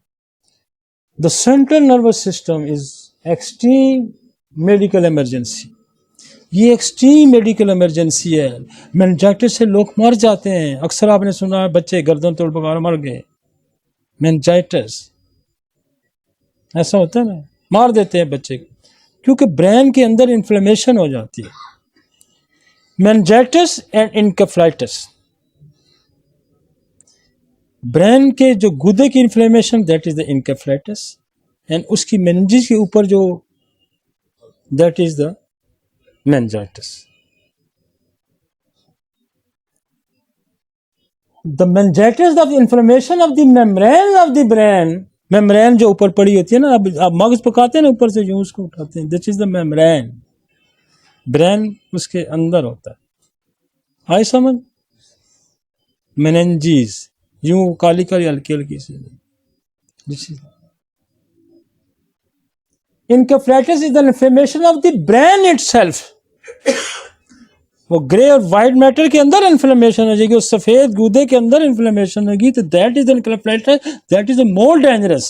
The central nervous system is extreme medical emergency. ये एक्सट्रीम मेडिकल इमरजेंसी है। मेनिंजाइटिस से लोग मर जाते हैं, अक्सर आपने सुना है बच्चे गर्दन तोड़ बगैर मर गए। मेनिंजाइटिस ऐसा होता है ना, मार देते हैं बच्चे को, क्योंकि ब्रेन के अंदर इन्फ्लेमेशन हो जाती है। मेनिंजाइटिस एंड इनकेफेलाइटिस, ब्रेन के जो गुदे की inflammation, that is the encephalitis, and उसकी मेनिंजेस के ऊपर जो, that is the meningitis. The meningitis of inflammation of the membrane of the brain, membrane जो ऊपर पड़ी होती है ना, अब मगज पकाते हैं ना ऊपर से, जो उसको उठाते हैं, this is the membrane, brain उसके अंदर होता है। आई समझ? मेनिंजीज यूं काली काली हल्की हल्की से। Encephalitis is the inflammation of the brain itself. वो ग्रे और व्हाइट मैटर के अंदर इन्फ्लेमेशन हो जाएगी, उस सफेद गूदे के अंदर इन्फ्लेमेशन होगी, तो that is encephalitis, that is more dangerous.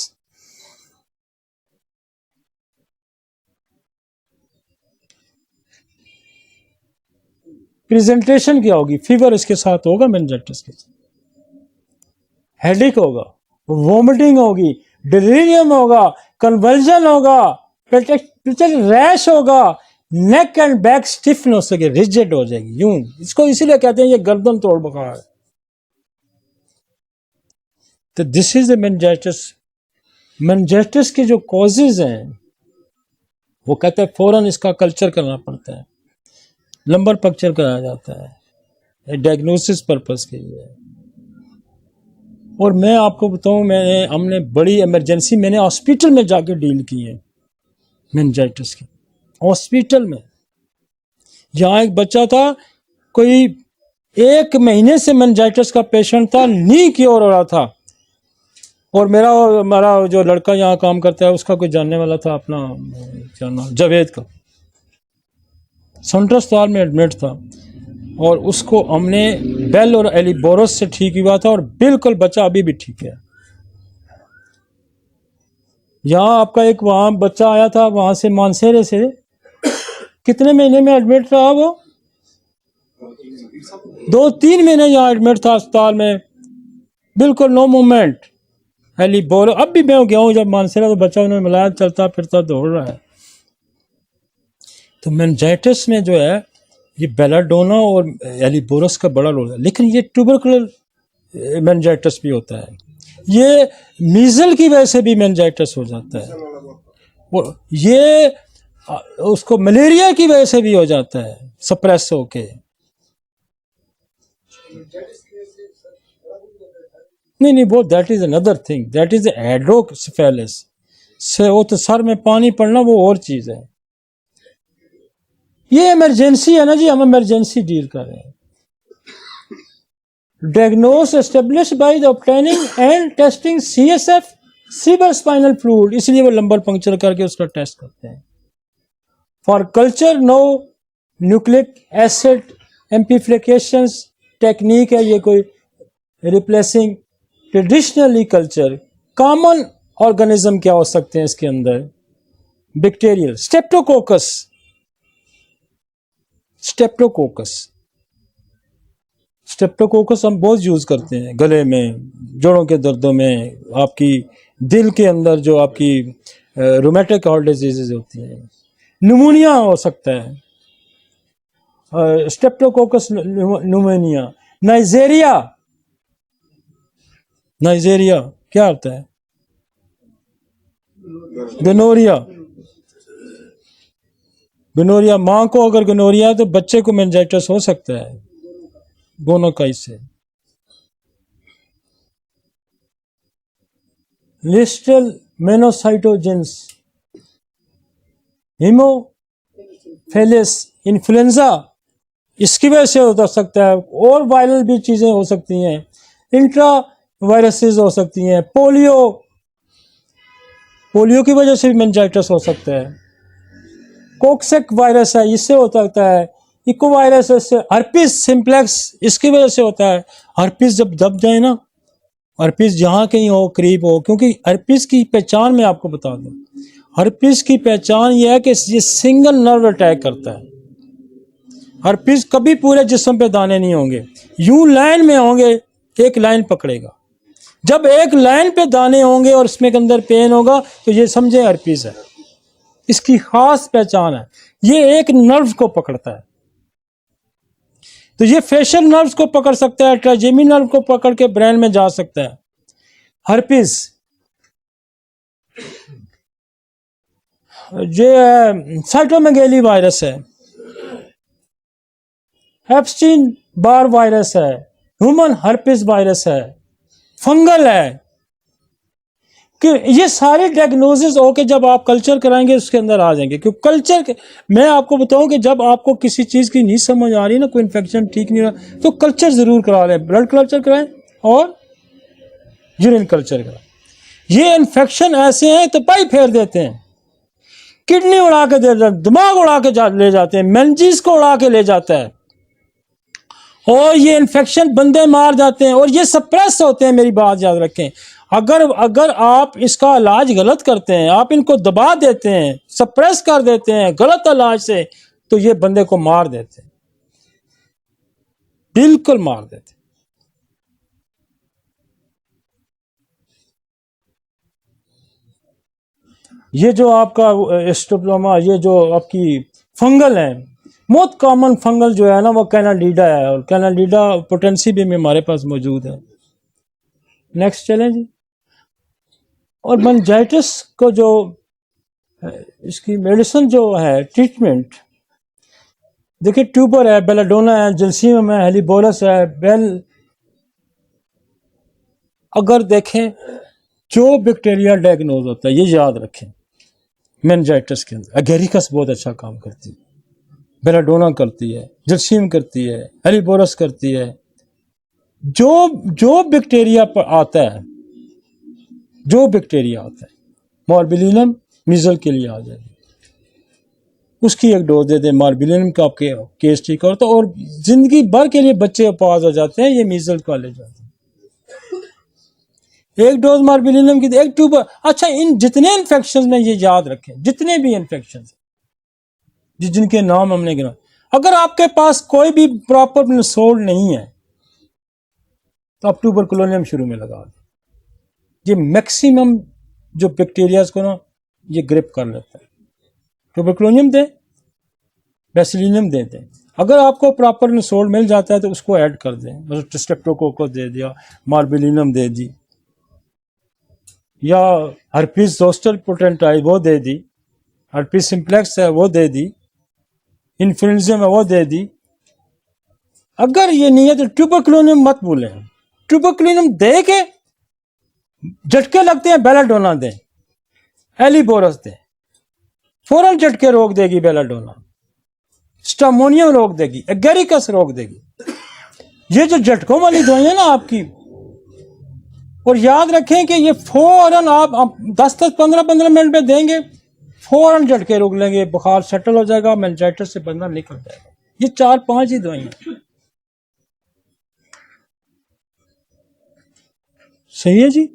Presentation क्या होगी? फीवर इसके साथ होगा, मेनिंजाइटिस के साथ हेडेक होगा, वोमिटिंग होगी, डिलीरियम होगा, कन्वल्जन होगा, रैश होगा, नेक एंड बैक स्टिफन हो सके, रिजिड हो जाएगी यूं। इसको इसीलिए कहते हैं ये गर्दन तोड़ बुखार है। तो this is the meningitis. Meningitis के जो कॉजेज हैं, वो कहते हैं फौरन इसका कल्चर करना पड़ता है, लंबर पंक्चर कराया जाता है डायग्नोसिस पर्पस के लिए। और मैं आपको बताऊं, हमने बड़ी इमरजेंसी मैंने हॉस्पिटल में जाके डील की है मेनिंजाइटिस की, हॉस्पिटल में। यहाँ एक बच्चा था, कोई 1 महीने से मेनिंजाइटिस का पेशेंट था, नी क्योर हो रहा था। और हमारा जो लड़का यहाँ काम करता है, उसका कोई जानने वाला था, अपना क्या नाम, जावेद का, सेंट्रल अस्पताल में एडमिट था। और उसको हमने बेल और एलिबोरस से ठीक हुआ था, और बिल्कुल बच्चा अभी भी ठीक है। यहाँ आपका एक वहाँ बच्चा आया था, वहाँ से मानसेरे से, कितने महीने में एडमिट रहा वो? 2-3 महीने यहाँ एडमिट था अस्पताल में, बिल्कुल नो मूवमेंट। हेली बोलो, अब भी मैं गया हूँ जब मानसरा, तो बच्चा उन्होंने मिलाया, चलता फिरता दौड़ रहा है। तो मेनिंजाइटिस में जो है ये बेलाडोना और एलिबोरस का बड़ा रोल है, लेकिन ये ट्यूबरकुलर मेनिंजाइटिस भी होता है, ये मीजल की वजह से भी मेनिंजाइटिस हो जाता है, वो ये उसको मलेरिया की वजह से भी हो जाता है सप्रेस होके। नहीं, वो that is another thing, that is hydrocephalus से, वो तो सर में पानी पड़ना वो और चीज है। ये इमरजेंसी है ना जी, हम इमरजेंसी डील कर रहे हैं। Diagnosis establish by the obtaining and testing CSF cerebrospinal fluid, इसलिए वो लंबर पंक्चर करके उसका टेस्ट करते हैं। For culture no nucleic acid amplification technique है, ये कोई replacing traditionally culture. Common organism क्या हो सकते हैं इसके अंदर? बैक्टीरियल, स्ट्रेप्टोकोकस, स्ट्रेप्टोकोकस हम बहुत यूज करते हैं गले में, जोड़ों के दर्दों में, आपकी दिल के अंदर जो आपकी रूमेटिक हार्ट डिजीजेज होती हैं, न्यूमोनिया हो सकता है, स्ट्रेप्टोकोकस न्यूमोनिया। नाइजेरिया क्या होता है? गोनोरिया, माँ को अगर गोनोरिया है तो बच्चे को मेनिंजाइटिस हो सकता है गोनोकाई से। लिस्टल मोनोसाइटोजेंस, हीमोफिलस इन्फ्लुएंजा, इसकी वजह से हो सकता है, और वायरल भी चीजें हो सकती हैं, इंट्रा वायरसेस हो सकती हैं, पोलियो की वजह से भी मेनिंजाइटिस हो सकता है, कोक्सेक वायरस है इससे हो सकता है, इको वायरस से, हर्पिस सिम्प्लेक्स इसकी वजह से होता है। हर्पिस जब दब जाए ना, हर्पिस जहाँ कहीं हो, करीब हो, क्योंकि हर्पिस की पहचान मैं आपको बता दूं, हर्पिस की पहचान यह है कि ये सिंगल नर्व अटैक करता है। हर्पिस कभी पूरे जिस्म पे दाने नहीं होंगे, यूं लाइन में होंगे, एक लाइन पकड़ेगा। जब एक लाइन पे दाने होंगे और इसमें के अंदर पेन होगा तो ये समझे हर्पिस है। इसकी खास पहचान है, ये एक नर्व को पकड़ता है। तो ये फेशियल नर्व्स को पकड़ सकता है, ट्राइजेमिनल को पकड़ के ब्रेन में जा सकता है। हर्पिस ये साइटोमेगाली वायरस है, एप्स्टीन बार वायरस है, ह्यूमन हर्पिस वायरस है, फंगल है, कि ये सारे डायग्नोसिस होके जब आप कल्चर कराएंगे उसके अंदर आ जाएंगे। क्योंकि कल्चर के, मैं आपको बताऊं कि जब आपको किसी चीज की नहीं समझ आ रही ना, कोई इन्फेक्शन ठीक नहीं रहा, तो कल्चर जरूर करा लें, ब्लड कल्चर कराएं और यूरिन कल्चर कराएं। ये इन्फेक्शन ऐसे हैं तो पाई फेर देते हैं, किडनी उड़ा के दे देते, दिमाग उड़ा के ले जाते हैं, मेंजिस को उड़ा के ले जाता है, और ये इन्फेक्शन बंदे मार जाते हैं, और ये सप्रेस होते हैं। मेरी बात याद रखें, अगर आप इसका इलाज गलत करते हैं, आप इनको दबा देते हैं, सप्रेस कर देते हैं गलत इलाज से, तो ये बंदे को मार देते हैं, बिल्कुल मार देते हैं। ये जो आपका स्टोप्लोमा, ये जो आपकी फंगल है, बहुत कॉमन फंगल जो है ना वो कैनाडीडा है, और कैनाडीडा पोटेंसी भी हमारे पास मौजूद है। नेक्स्ट चलें जी। और मेनिंजाइटिस को जो इसकी मेडिसिन जो है, ट्रीटमेंट देखिए, ट्यूबर है, बेलाडोना है, जलसीम है, हेलीबोरस है, अगर देखें जो बैक्टीरिया डायग्नोज होता है, ये याद रखें मेनिंजाइटिस के अंदर एगेरिकस बहुत अच्छा काम करती है, बेलाडोना करती है, जलसीम करती है, हेलीबोरस करती है। जो बैक्टीरिया पर आता है, जो बैक्टीरिया आता है, मॉर्बिलिनम मीजल के लिए आ जाएगी, उसकी एक डोज दे दे मॉर्बिलिनम का, आपके केस ठीक होता है, और जिंदगी भर के लिए बच्चे पास हो जाते हैं, ये मीजल कॉलेज जाते हैं। एक डोज मॉर्बिलिनम की, एक ट्यूबर। अच्छा, इन जितने इन्फेक्शन में ये याद रखें, जितने भी इन्फेक्शन, जिनके नाम हमने गिना। अगर आपके पास कोई भी प्रॉपर नसोड नहीं है तो आप ट्यूबरकुलोनियम शुरू में लगा दें। ये मैक्सिमम जो बैक्टीरियाज को ना ये ग्रिप कर लेता है। ट्यूबरकुलोनियम दें, बेसिलियम दे दें। अगर आपको प्रॉपर नसोड मिल जाता है तो उसको ऐड कर दें, मतलब स्ट्रेप्टोकोकस दे दिया, मार्बिलिनम दे दी, या हर्पीस जोस्टर पोटेंटाइज वो दे दी, हर्पीस सिंप्लेक्स है वो दे दी, इन्फ्लुएंजा है वो दे दी। अगर ये नहीं है तो ट्यूबरकुलोनियम मत भूलें। ट्यूबरकुलोनियम दे के झटके लगते हैं, बेलाडोना दें, एलिबोरस दें, फौरन झटके रोक देगी बेलाडोना, स्टामोनियम रोक देगी, एगेरिकस रोक देगी। ये जो झटकों वाली दवाइयां ना आपकी, और याद रखें कि ये फौरन आप 10-15 मिनट में देंगे, फौरन झटके रोक लेंगे, बुखार सेटल हो जाएगा, मेनिंजाइटिस से बंदा निकल जाएगा। ये 4-5 ही दवाइयां। सही है जी।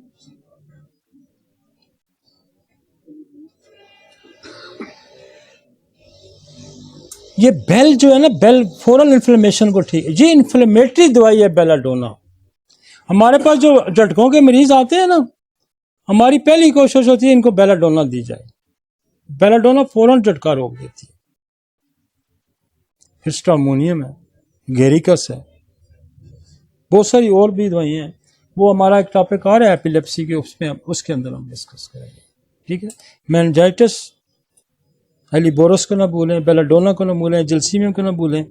ये बेल जो है ना, बेल फौरन इन्फ्लेमेशन को ठीक, ये इन्फ्लेमेटरी दवाई है बेलाडोना। हमारे पास जो झटकों के मरीज आते हैं ना, हमारी पहली कोशिश होती है इनको बेलाडोना दी जाए। बेलाडोना फौरन झटका रोक देती है। फिर स्टामोनियम है, गेरिकस है, बहुत सारी और भी दवाइयां हैं। वो हमारा एक टॉपिक आ रहा है एपिलेप्सी के, उसमें उसके अंदर हम डिस्कस करेंगे। ठीक है। मेनिंजाइटिस, एलिबोरस को ना भूलें, बेलाडोना को ना भूलें, जलसीमियम को ना भूलें।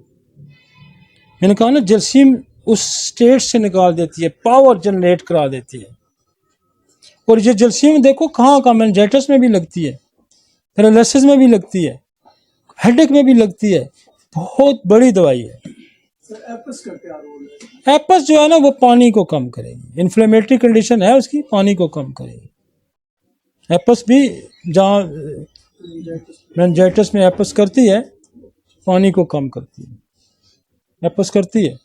मैंने कहा ना, जलसीम उस स्टेट से निकाल देती है, पावर जनरेट करा देती है। और ये जलसीम देखो कहाँ मेनिंजाइटिस में भी लगती है, पैरालिसिस में भी लगती है, हेडेक में भी लगती है। बहुत बड़ी दवाई है। एपस का क्या रोल है? एपस जो है ना वो पानी को कम करेगी, इन्फ्लेमेटरी कंडीशन है उसकी, पानी को कम करेगी। एपस भी जहाँ मेनिंजाइटिस में एपस करती है, पानी को कम करती है, एपस करती है।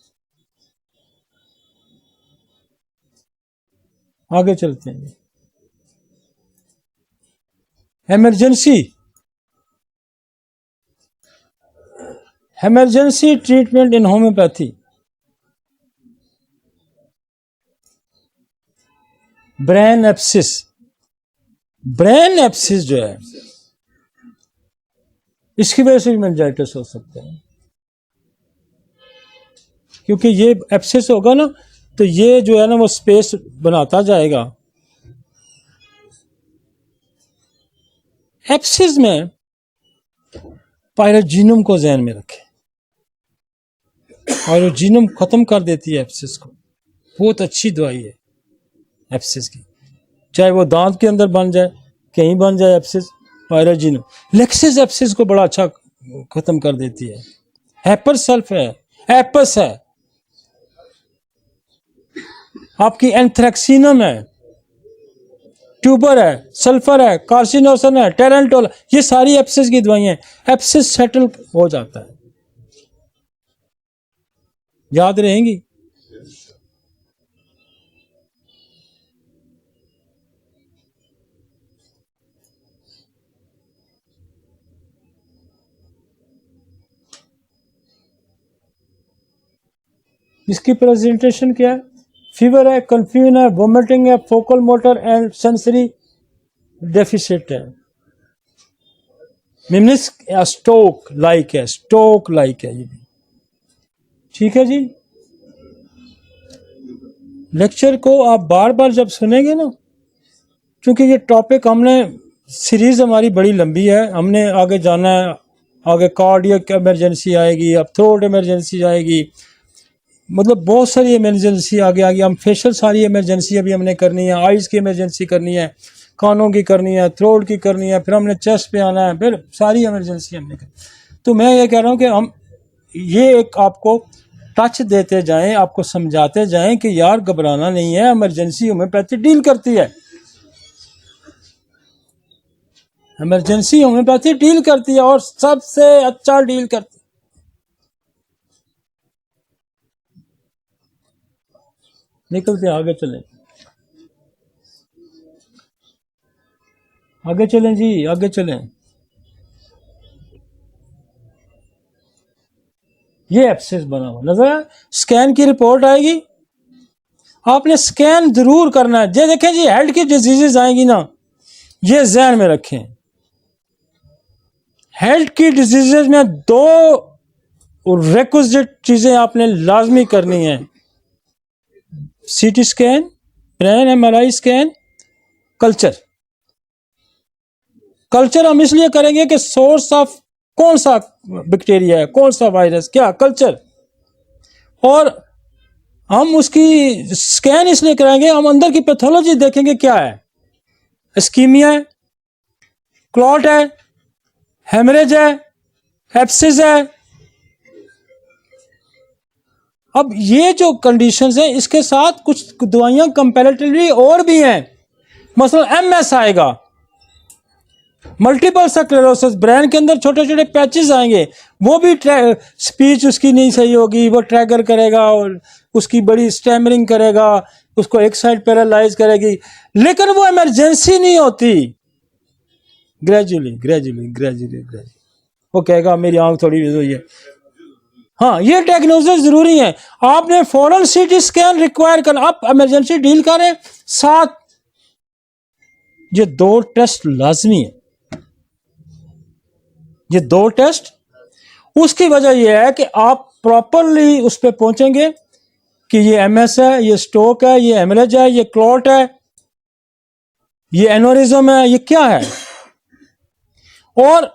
आगे चलते हैं। इमरजेंसी ट्रीटमेंट इन होम्योपैथी। ब्रेन एप्सिस, ब्रेन एप्सिस जो है इसकी वजह से भी मेनिंजाइटिस हो सकता है, क्योंकि ये एप्सिस होगा ना तो ये जो है ना वो स्पेस बनाता जाएगा। एप्सिस में पायरोजीनम को ध्यान में रखें, पायरोजीनम खत्म कर देती है एप्सिस को। बहुत अच्छी दवाई है एप्सिस की, चाहे वो दांत के अंदर बन जाए, कहीं बन जाए एप्सिस, पायरोजीनम। लेक्सिस एप्सिस को बड़ा अच्छा खत्म कर देती है। हैपर सल्फ है, एपस है, आपकी एंथ्रेक्सिनम है, ट्यूबर है, सल्फर है, कार्सिनोसन है, टेरेंटोल, ये सारी एप्सिस की दवाइयां हैं। एप्सिस सेटल हो जाता है, याद रहेंगी। इसकी प्रेजेंटेशन क्या है? फीवर है, कंफ्यूजन है, वोमिटिंग है, focal motor and sensory deficit है, मिनिस्क या स्ट्रोक लाइक है, स्ट्रोक लाइक है ये भी। ठीक है जी। लेक्चर को आप बार बार जब सुनेंगे ना, क्योंकि ये टॉपिक हमने, सीरीज हमारी बड़ी लंबी है, हमने आगे जाना है, आगे कार्डियक इमरजेंसी आएगी, अब थ्रोट इमरजेंसी आएगी, मतलब बहुत सारी इमरजेंसी आगे आगे। हम फेशियल सारी इमरजेंसी अभी हमने करनी है, आइज की इमरजेंसी करनी है, कानों की करनी है, थ्रोट की करनी है, फिर हमने चेस्ट पे आना है, फिर सारी इमरजेंसी हमने करनी। तो मैं ये कह रहा हूँ कि हम ये एक आपको टच देते जाएं, आपको समझाते जाएं कि यार घबराना नहीं है, इमरजेंसी होम्योपैथी डील करती है, इमरजेंसी होम्योपैथी डील करती है और सबसे अच्छा डील करती है। निकलते आगे चलें, आगे चलें जी, आगे चलें। ये एब्सेस बना हुआ नजर आया, स्कैन की रिपोर्ट आएगी, आपने स्कैन जरूर करना है। ये देखें जी, हेल्थ की डिजीजेस आएंगी ना, ये ध्यान में रखें, हेल्थ की डिजीजेस में दो रिक्विजिट चीजें आपने लाजमी करनी है, CT scan, brain MRI scan, culture. Culture हम इसलिए करेंगे कि सोर्स ऑफ कौन सा बैक्टीरिया है, कौन सा वायरस, क्या कल्चर, और हम उसकी स्कैन इसलिए कराएंगे, हम अंदर की पैथोलॉजी देखेंगे क्या है, इस्कीमिया है, क्लॉट है, हेमरेज है, एब्सिस है। अब ये जो कंडीशंस हैं, इसके साथ कुछ दवाइयां कंपैरेटिवली और भी हैं, मसलन एमएस आएगा, मल्टीपल स्क्लेरोसिस, ब्रेन के अंदर छोटे छोटे पैचेस आएंगे, वो भी स्पीच उसकी नहीं सही होगी, वो ट्रैगर करेगा और उसकी बड़ी स्टैमरिंग करेगा, उसको एक साइड पैरालाइज करेगी, लेकिन वो इमरजेंसी नहीं होती, ग्रेजुअली ग्रेजुअली ग्रेजुअली ग्रेजुअली वो कहेगा मेरी आंख थोड़ी हुई है। हाँ, ये डायग्नोसिस जरूरी है, आपने फौरन सीटी स्कैन रिक्वायर करना, आप इमरजेंसी डील करें, साथ ये दो टेस्ट लाजमी है, ये दो टेस्ट। उसकी वजह यह है कि आप प्रॉपरली उस पर पहुंचेंगे कि ये एमएस है, ये स्ट्रोक है, ये हेमरेज है, ये क्लॉट है, ये एनोरिज्म है, ये क्या है। और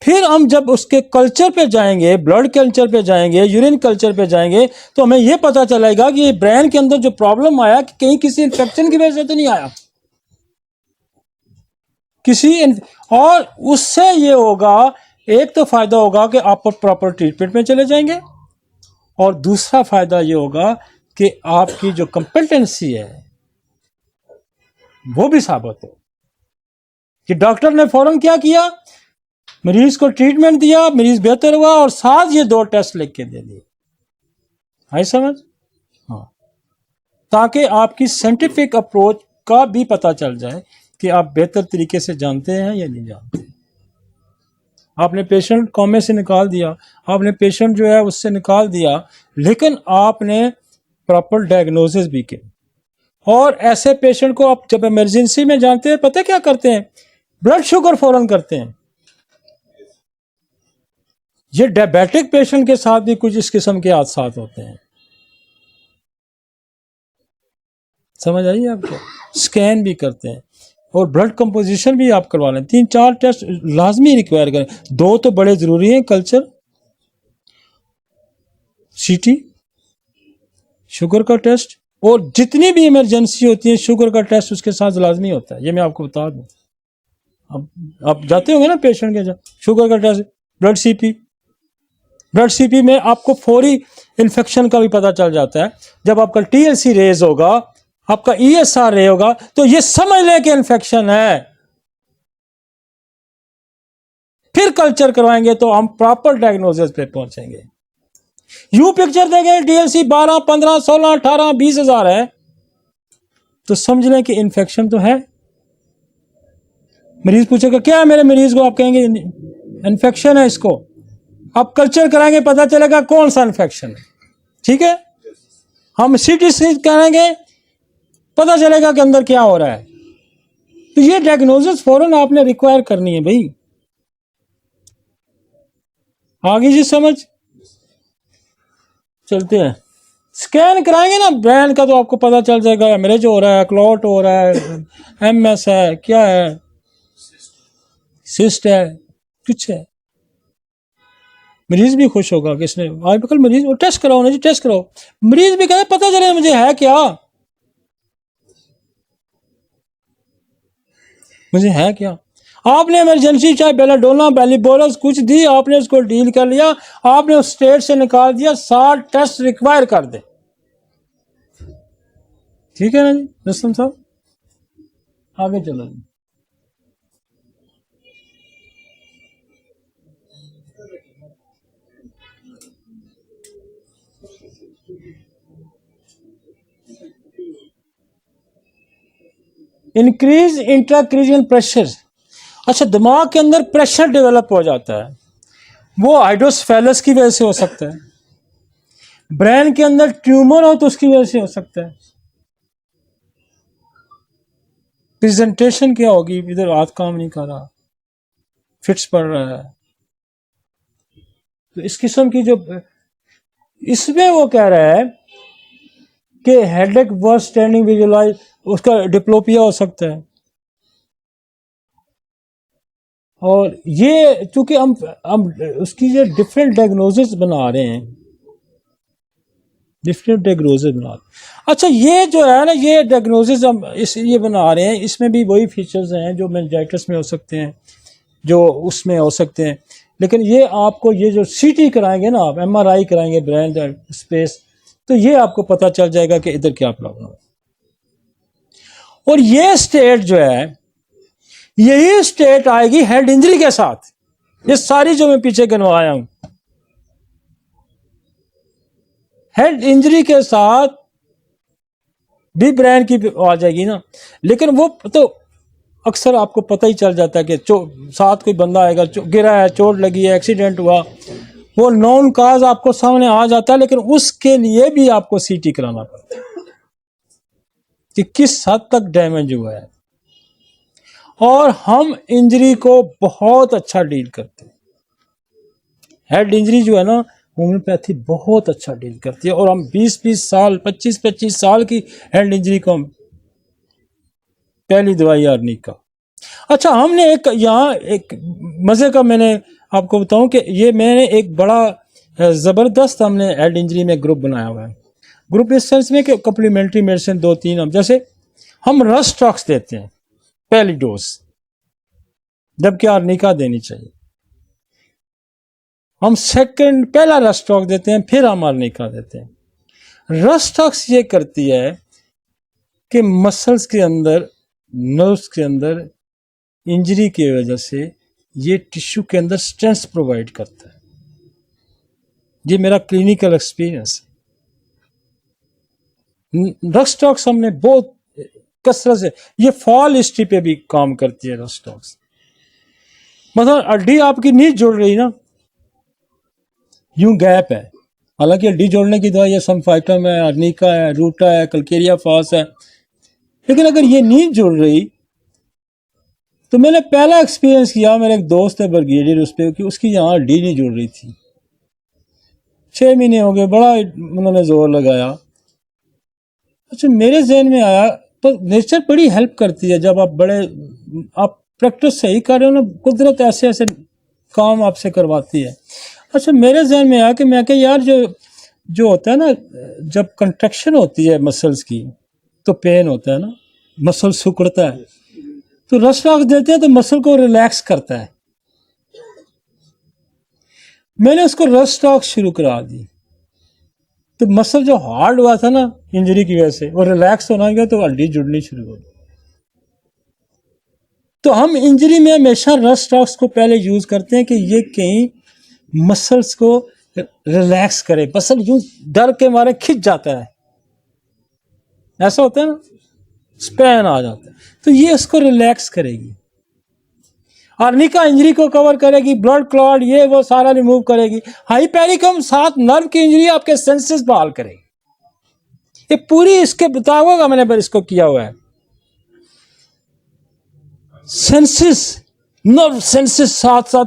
फिर हम जब उसके कल्चर पे जाएंगे, ब्लड कल्चर पे जाएंगे, यूरिन कल्चर पे जाएंगे, तो हमें यह पता चलेगा कि ये ब्रेन के अंदर जो प्रॉब्लम आया कि कहीं किसी इन्फेक्शन की वजह से तो नहीं आया, और उससे ये होगा, एक तो फायदा होगा कि आप प्रॉपर ट्रीटमेंट में चले जाएंगे, और दूसरा फायदा ये होगा कि आपकी जो कंपेटेंसी है वो भी साबित हो कि डॉक्टर ने फौरन क्या किया, मरीज को ट्रीटमेंट दिया, मरीज बेहतर हुआ, और साथ ये दो टेस्ट लिख के दे दिए। आई समझ? हाँ, ताकि आपकी साइंटिफिक अप्रोच का भी पता चल जाए कि आप बेहतर तरीके से जानते हैं या नहीं जानते। आपने पेशेंट कोमे से निकाल दिया, आपने पेशेंट जो है उससे निकाल दिया, लेकिन आपने प्रॉपर डायग्नोसिस भी किया। और ऐसे पेशेंट को आप जब इमरजेंसी में जानते हैं, पता क्या करते हैं, ब्लड शुगर फौरन करते हैं। ये डायबिटिक पेशेंट के साथ भी कुछ इस किस्म के हादसात होते हैं, समझ आइए आपको। स्कैन भी करते हैं और ब्लड कंपोजिशन भी आप करवा लें, 3-4 टेस्ट लाजमी रिक्वायर करें, दो तो बड़े जरूरी हैं, कल्चर, सीटी, शुगर का टेस्ट, और जितनी भी इमरजेंसी होती है शुगर का टेस्ट उसके साथ लाजमी होता है, ये मैं आपको बता दूं। अब आप जाते होंगे ना पेशेंट के, शुगर का test, blood CP, blood CP में आपको फौरी इन्फेक्शन का भी पता चल जाता है। जब आपका टीएलसी रेज होगा, आपका ईएसआर रेज होगा, तो ये समझ लें कि इन्फेक्शन है। फिर कल्चर करवाएंगे तो हम प्रॉपर डायग्नोसिस पे पहुंचेंगे। यू पिक्चर देंगे टीएलसी 12, 15, 16, 18, 20 हजार है, तो समझ लें कि इन्फेक्शन तो है। मरीज पूछेगा क्या है मेरे मरीज को, आप कहेंगे इन्फेक्शन है इसको। आप कल्चर कराएंगे, पता चलेगा कौन सा इन्फेक्शन है, ठीक है। हम सीटी स्कैन करेंगे, पता चलेगा कि अंदर क्या हो रहा है। तो ये डायग्नोसिस फौरन आपने रिक्वायर करनी है भाई। आगे जी समझ, चलते हैं। स्कैन कराएंगे ना ब्रेन का, तो आपको पता चल जाएगा हेमरेज हो रहा है, क्लॉट हो रहा है, एमएस है, क्या है, सिस्ट है, कुछ है। मरीज भी खुश होगा कि इसने आजकल मरीज टेस्ट कराओ ना जी, टेस्ट कराओ। मरीज भी कहते पता चले मुझे है क्या, मुझे है क्या। आपने इमरजेंसी चाहे बेलाडोना, बेलीबोरस कुछ दी, आपने उसको डील कर लिया, आपने उस स्टेट से निकाल दिया, 60 टेस्ट रिक्वायर कर दे, ठीक है ना जी रस्तम साहब। आगे चलो जी। इंक्रीज इंट्राक्रीजियन प्रेशर, अच्छा दिमाग के अंदर प्रेशर डेवलप हो जाता है, वो हाइड्रोसेफेलस की वजह से हो सकता है, ब्रेन के अंदर ट्यूमर हो तो उसकी वजह से हो सकता है। प्रेजेंटेशन क्या होगी, इधर हाथ काम नहीं कर रहा, फिट्स पड़ रहा है, तो इस किस्म की जो इसमें वो कह रहा है कि हेडेक वर्स स्टैंडिंग विजुअलाइज, उसका डिप्लोपिया हो सकता है। और ये चूंकि हम उसकी जो डिफरेंट डायग्नोसिस बना रहे हैं, डिफरेंट डायग्नोसिस बना रहे हैं। अच्छा, ये जो है ना, ये डायग्नोसिस हम ये बना रहे हैं, इसमें भी वही फीचर्स हैं जो मेनिंजाइटिस में हो सकते हैं, जो उसमें हो सकते हैं। लेकिन ये आपको ये जो सीटी कराएंगे ना, आप एमआरआई कराएंगे ब्रेन स्पेस, तो ये आपको पता चल जाएगा कि इधर क्या प्रॉब्लम है। और ये स्टेट जो है, यही स्टेट आएगी हेड इंजरी के साथ। ये सारी जो मैं पीछे गिनवाया हूं, हेड इंजरी के साथ भी ब्रेन की आ जाएगी ना। लेकिन वो तो अक्सर आपको पता ही चल जाता है कि साथ कोई बंदा आएगा, गिरा है, चोट लगी है, एक्सीडेंट हुआ, वो नॉन काज आपको सामने आ जाता है। लेकिन उसके लिए भी आपको सीटी कराना पड़ता है कि किस हद तक डैमेज हुआ है। और हम इंजरी को बहुत अच्छा डील करते हैं। हेड इंजरी जो है ना, होम्योपैथी बहुत अच्छा डील करती है। और हम 20-20 साल, 25-25 साल की हेड इंजरी को हम पहली दवाई आर्निका। अच्छा, हमने यहाँ एक मजे का मैंने आपको बताऊं कि ये मैंने एक बड़ा जबरदस्त हमने हेड इंजरी में ग्रुप बनाया हुआ है। ग्रुप इस सेंस में कि कम्प्लीमेंट्री मेडिसिन 2-3 हम, जैसे हम रस्टॉक्स देते हैं पहली डोज, जबकि आर्निका देनी चाहिए। हम सेकंड पहला रस्टॉक्स देते हैं, फिर हम आर्निका देते हैं। रस्टॉक्स ये करती है कि मसल्स के अंदर, नर्व्स के अंदर इंजरी की वजह से ये टिश्यू के अंदर स्ट्रेंथ प्रोवाइड करता है। ये मेरा क्लिनिकल एक्सपीरियंस है। रस्टॉक्स हमने बहुत कसरत से, ये फॉल हिस्ट्री पे भी काम करती है रस्टॉक्स। मतलब हड्डी आपकी नहीं जुड़ रही ना, यूं गैप है, हालांकि हड्डी जोड़ने की दवाई समफाइटम है, आर्निका है, रूटा है, कल्केरिया फास है, लेकिन अगर ये नहीं जुड़ रही तो मैंने पहला एक्सपीरियंस किया, मेरे एक दोस्त है ब्रिगेडियर, उस पर कि उसकी यहाँ हड्डी नहीं जुड़ रही थी। 6 महीने हो गए, बड़ा उन्होंने जोर लगाया। अच्छा, मेरे जहन में आया, तो नेचर बड़ी हेल्प करती है जब आप प्रैक्टिस सही कर रहे हो ना, कुदरत ऐसे ऐसे काम आपसे करवाती है। अच्छा, मेरे जहन में आया कि मैं क्या यार, जो होता है ना, जब कंट्रैक्शन होती है मसल्स की तो पेन होता है ना, मसल सिकुड़ता है, तो रस्टॉक्स देते हैं तो मसल को रिलैक्स करता है। मैंने उसको रस्टॉक्स शुरू करा दी, तो मसल जो हार्ड हुआ था ना इंजरी की वजह से, वो रिलैक्स होना गया, तो हड्डी जुड़नी शुरू हो गई। तो हम इंजरी में हमेशा रस्टॉक्स को पहले यूज करते हैं कि ये कहीं मसल्स को रिलैक्स करे। मसल यूं डर के मारे खिंच जाता है, ऐसा होता है ना, स्पैन आ जाता है, तो ये इसको रिलैक्स करेगी। आर्निका इंजरी को कवर करेगी, ब्लड क्लॉट ये वो सारा रिमूव करेगी। हाइपेरिकम साथ नर्व की इंजरी आपके सेंसेस बहाल करेगी। ये पूरी इसके बताऊंगा, मैंने इसको किया हुआ है। सेंसेस, नर्व सेंसेस साथ साथ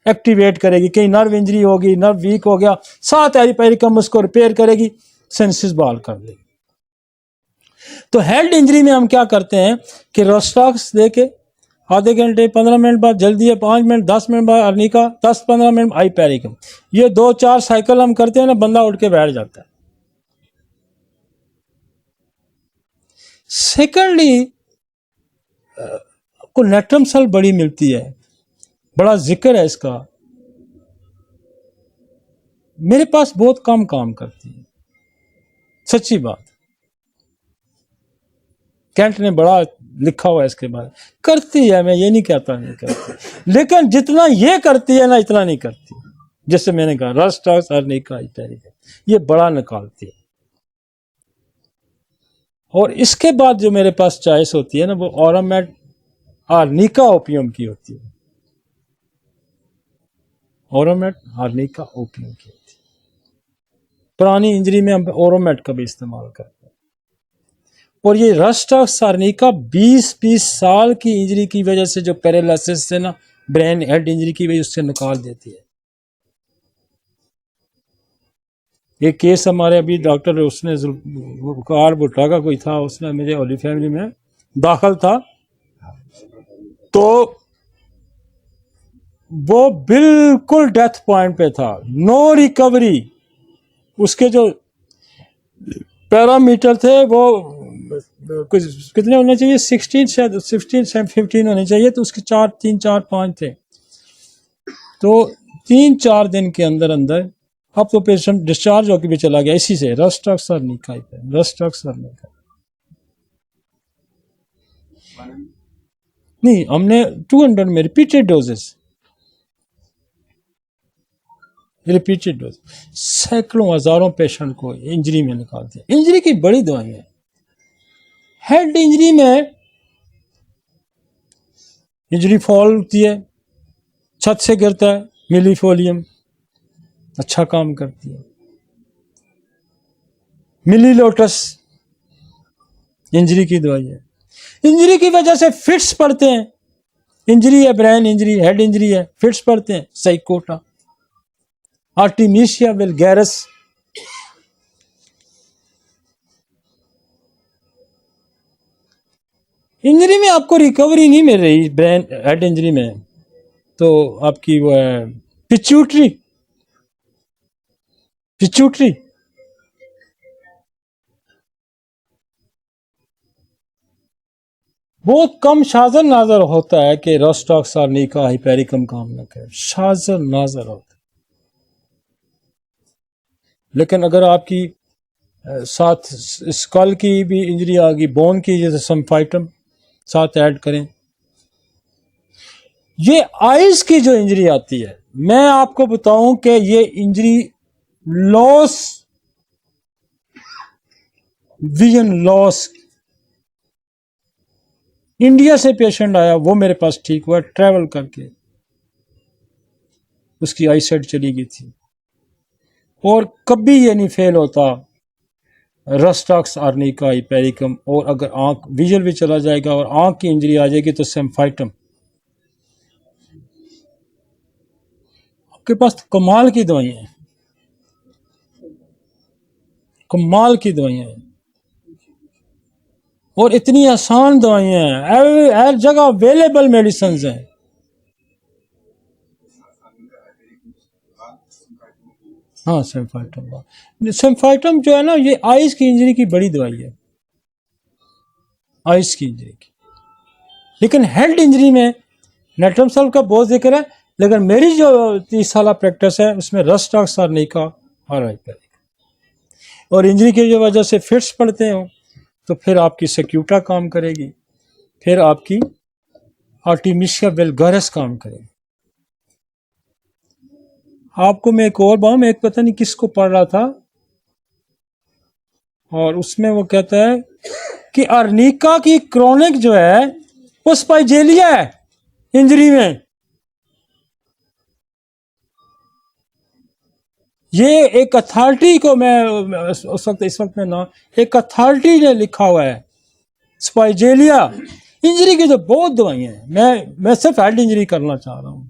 एक्टिवेट करेगी। कहीं नर्व इंजरी होगी, नर्व वीक हो गया, साथ हाइपेरिकम उसको रिपेयर करेगी, सेंसेस बहाल कर देगी। तो हेड इंजरी में हम क्या करते हैं कि रस्टॉक्स देके आधे घंटे 15 मिनट बाद, जल्दी है 5 मिनट 10 मिनट बाद आर्निका, 10-15 मिनट हाइपेरिकम, ये 2-4 साइकिल हम करते हैं ना, बंदा उठ के बैठ जाता है। सेकेंडली, को नेट्रम सेल बड़ी मिलती है, बड़ा जिक्र है इसका, मेरे पास बहुत कम काम करती है, सच्ची बात। कैंट ने बड़ा लिखा हुआ है इसके बारे में, करती है, मैं ये नहीं कहता नहीं करती, लेकिन जितना ये करती है ना, इतना नहीं करती। जैसे मैंने कहा रस्टॉक्स, आर्निका, ये बड़ा निकालती है। और इसके बाद जो मेरे पास चॉइस होती है ना, वो ऑरामेड आर्निका ओपियम की होती है। ओरोमेट आर्निका ओपनिंग की थी। पुरानी इंजरी में हम ओरोमेट का भी इस्तेमाल करते हैं। और ये रस्टॉक्स आर्निका 20-20 साल की इंजरी की वजह से जो पैरालिसिस से ना ब्रेन हेड इंजरी की वजह से निकाल देती है। एक केस हमारे अभी डॉक्टर उसने वकार भुट्टा का कोई था, उसने मेरे होली फैमिली में दाखिल था, तो वो बिल्कुल डेथ पॉइंट पे था, नो रिकवरी। उसके जो पैरामीटर थे वो कुछ कितने होने चाहिए, 16 शायद 15 होने चाहिए, तो उसके 3, 4, 5 थे। तो 3-4 दिन के अंदर अंदर अब तो पेशेंट डिस्चार्ज होकर भी चला गया इसी से, रस्टॉक्स आर्निका पे, रस्टॉक्स आर्निका। नहीं, हमने 200 में रिपीटेड डोजेस, रिपीटेड डोज सैकड़ों हजारों पेशेंट को इंजरी में निकालते हैं। इंजरी की बड़ी दवाई है। हेड इंजरी में इंजरी फॉल होती है, छत से गिरता है, मिलीफोलियम अच्छा काम करती है। मिली लोटस इंजरी की दवाई है। इंजरी की वजह से फिट्स पड़ते हैं, इंजरी है, ब्रेन इंजरी, हेड इंजरी है, फिट्स पड़ते हैं, साइकोटा, आर्टिमिशिया वल्गैरिस। इंजरी में आपको रिकवरी नहीं मिल रही, ब्रेन हेड इंजरी में, तो आपकी वो है पिट्यूटरी, पिट्यूटरी बहुत कम शाजर नाजर होता है कि रस्टॉक्स आर्निका हाइपेरिकम काम न करे, शाजर नाजर होता है। लेकिन अगर आपकी साथ स्कल की भी इंजरी आ गई, बोन की, जैसे समफाइटम साथ ऐड करें। ये आइज की जो इंजरी आती है, मैं आपको बताऊं कि ये injury loss, vision loss, India से पेशेंट आया, वो मेरे पास ठीक हुआ ट्रैवल करके, उसकी आई साइट चली गई थी। और कभी ये नहीं फेल होता रस्टॉक्स आर्निका हाइपेरिकम। और अगर आंख विजुअल भी चला जाएगा और आंख की इंजरी आ जाएगी तो सेम्फाइटम। आपके पास कमाल की दवाइयां हैं, कमाल की दवाइयां हैं, और इतनी आसान दवाइयां हैं, हर जगह अवेलेबल मेडिसिन हैं। हाँ, सेम्फाइटम जो है ना, ये आइस की इंजरी की बड़ी दवाई है, आइस की इंजरी की। लेकिन हेड इंजरी में नेट्रमसल का बहुत जिक्र है, लेकिन मेरी जो 30 साल प्रैक्टिस है उसमें रस्टॉक्स आर्निका और हाइपेरिकम। और इंजरी की वजह से फिट्स पड़ते हो तो फिर आपकी सेक्यूटा काम करेगी, फिर आपकी आर्टिमिशिया वल्गैरिस काम करेगी। आपको मैं एक और बात, मैं एक पता नहीं किसको पढ़ रहा था, और उसमें वो कहता है कि आर्निका की क्रोनिक जो है वो स्पाइजेलिया है इंजरी में। ये एक अथॉरिटी को मैं इस वक्त में ना, एक अथॉरिटी ने लिखा हुआ है, स्पाइजेलिया इंजरी की तो बहुत दवाइयां हैं। मैं सिर्फ हेड इंजरी करना चाह रहा हूं,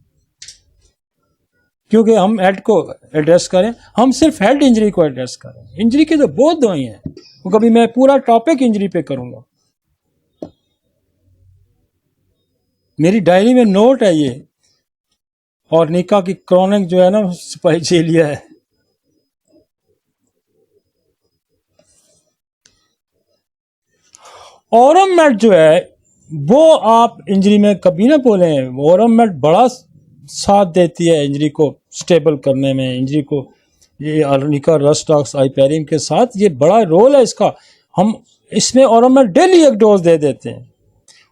क्योंकि हम हेड को एड्रेस करें, हम सिर्फ हेड इंजरी को एड्रेस करें। इंजरी की तो बहुत दवाइयां हैं, तो कभी मैं पूरा टॉपिक इंजरी पे करूंगा। मेरी डायरी में नोट है ये, और निका की क्रोनिक जो है ना स्पाइजेलिया है। ओरोमेट जो है वो आप इंजरी में कभी ना बोलें, ओरोमेट बड़ा साथ देती है इंजरी को स्टेबल करने में। इंजरी को ये आर्निका रस्टॉक्स हाइपेरिकम के साथ ये बड़ा रोल है इसका। हम इसमें ओरोमेट डेली एक डोज दे देते हैं,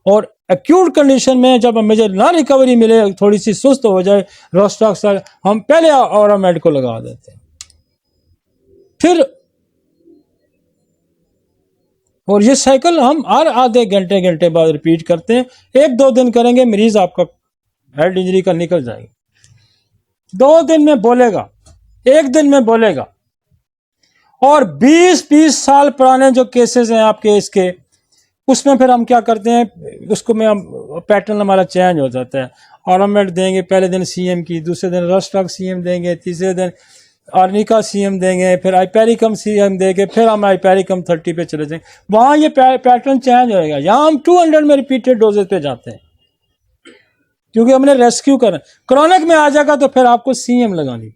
और एक्यूट कंडीशन में जब मुझे ना रिकवरी मिले, थोड़ी सी सुस्त हो जाए रस्टॉक्स, हम पहले ओरोमेट को लगा देते हैं। फिर और ये साइकिल हम हर आधे घंटे बाद रिपीट करते हैं। 1-2 दिन करेंगे, मरीज आपका हेड इंजरी का निकल जाएगा। 2 दिन में बोलेगा, 1 दिन में बोलेगा। और 20-20 साल पुराने जो केसेस हैं आपके इसके, उसमें फिर हम क्या करते हैं, उसको में हम पैटर्न हमारा चेंज हो जाता है। ऑर्नामेंट देंगे, पहले दिन सीएम की, दूसरे दिन रस्टॉक सीएम देंगे, तीसरे दिन आर्निका सीएम देंगे, फिर हाइपेरिकम सीएम देंगे, फिर हम हाइपेरिकम 30 पे चले जाएंगे। वहां ये पैटर्न चेंज होएगा। यहाँ हम 200 में रिपीटेड डोजेज पे जाते हैं, क्योंकि हमने रेस्क्यू करना। क्रॉनिक में आ जाएगा तो फिर आपको सीएम लगानी।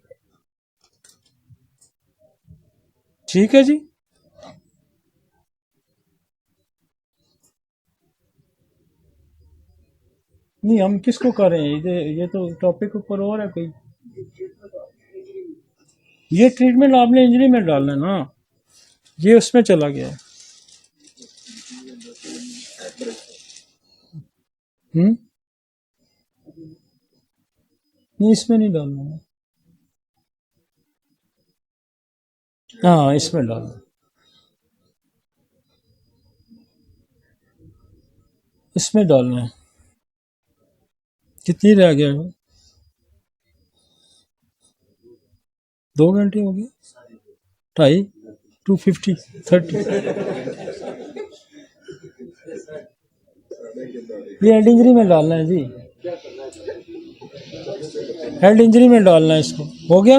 ठीक है जी। नहीं, हम किसको कर रहे हैं, ये तो टॉपिक ऊपर और है कोई। ये ट्रीटमेंट आपने इंजरी में डालना है ना, ये उसमें चला गया है। नहीं, इसमें नहीं डालना है। हाँ, इसमें डालना है, इसमें डालना है। कितनी रह गया है? 2 घंटे हो गए, 2.5, 250, 30। ये हेड इंजरी में डालना है जी, हेड इंजरी में डालना है इसको। हो गया।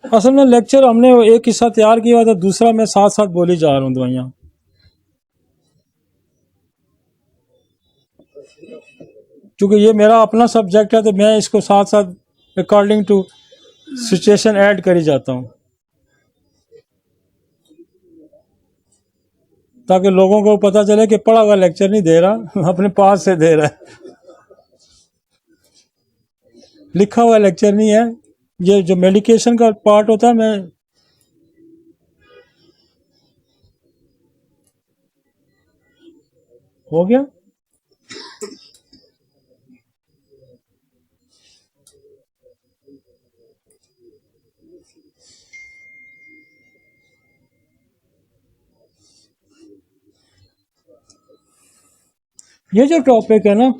असल में लेक्चर हमने एक हिस्सा तैयार किया था, दूसरा मैं साथ साथ बोली जा रहा हूँ दवाइयाँ। क्योंकि ये मेरा अपना सब्जेक्ट है तो मैं इसको साथ साथ अकॉर्डिंग टू सिचुएशन ऐड करी जाता हूँ, ताकि लोगों को पता चले कि पढ़ा हुआ लेक्चर नहीं दे रहा, अपने पास से दे रहा है, लिखा हुआ लेक्चर नहीं है। ये जो मेडिकेशन का पार्ट होता है, मैं हो गया। ये जो टॉपिक है ना,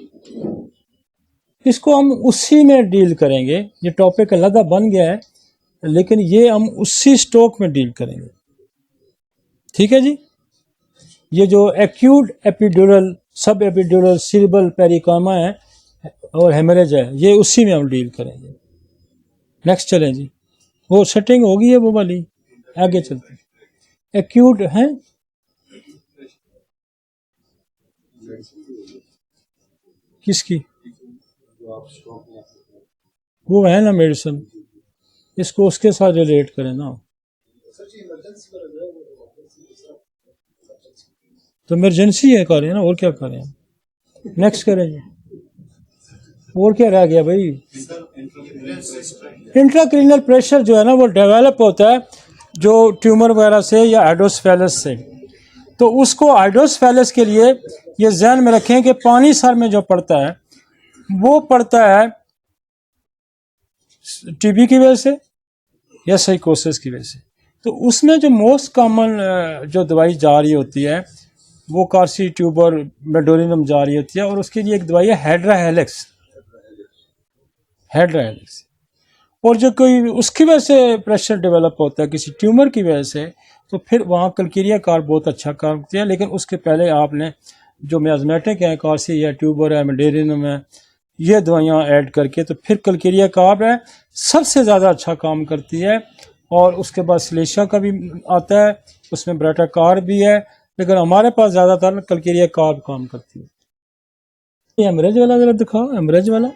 इसको हम उसी में डील करेंगे। ये टॉपिक अलग बन गया है, लेकिन ये हम उसी स्टॉक में डील करेंगे। ठीक है जी। ये जो एक्यूट एपिड्यूरल, सब एपिड्यूरल सीरिबल पेरिकामा है और हेमरेज है, ये उसी में हम डील करेंगे। नेक्स्ट चलें जी। वो सेटिंग होगी है वो वाली, आगे चलते हैं। एक्यूट है, किसकी? वो है ना मेडिसिन, इसको उसके साथ रिलेट करें ना। तो इमरजेंसी है करें ना, और क्या करें। नेक्स्ट करें जी। और क्या रह गया भाई? इंट्राक्रीनल प्रेशर जो है ना, वो डेवलप होता है जो ट्यूमर वगैरह से या हाइड्रोसेफेलस से। तो उसको हाइड्रोसेफेलस के लिए ये ध्यान में रखें कि पानी सर में जो पड़ता है वो पड़ता है टीबी की वजह से या साइकोसिस की वजह से। तो उसमें जो मोस्ट कॉमन जो दवाई जा रही होती है वो कार्सी ट्यूबर मेडोरिनम जा रही होती है, और उसके लिए एक दवाई है हेड्रा हेलिक्स। और जो कोई उसकी वजह से प्रेशर डेवलप होता है किसी ट्यूमर की वजह से, तो फिर वहाँ कलकीरिया कार बहुत अच्छा काम करती है। लेकिन उसके पहले आपने जो मियाज़मेटिक है, कार्सी है, ट्यूबर है, मेडोरिनम है, ये दवाइयाँ ऐड करके तो फिर कलकीरिया कार्ब है सबसे ज़्यादा अच्छा काम करती है। और उसके बाद सिलेशिया का भी आता है, उसमें ब्राटा कार्ब भी है, लेकिन हमारे पास ज़्यादातर कलकीरिया कार्ब काम करती है। ये हेमरेज वाला ज़रा दिखाओ, हेमरेज वाला।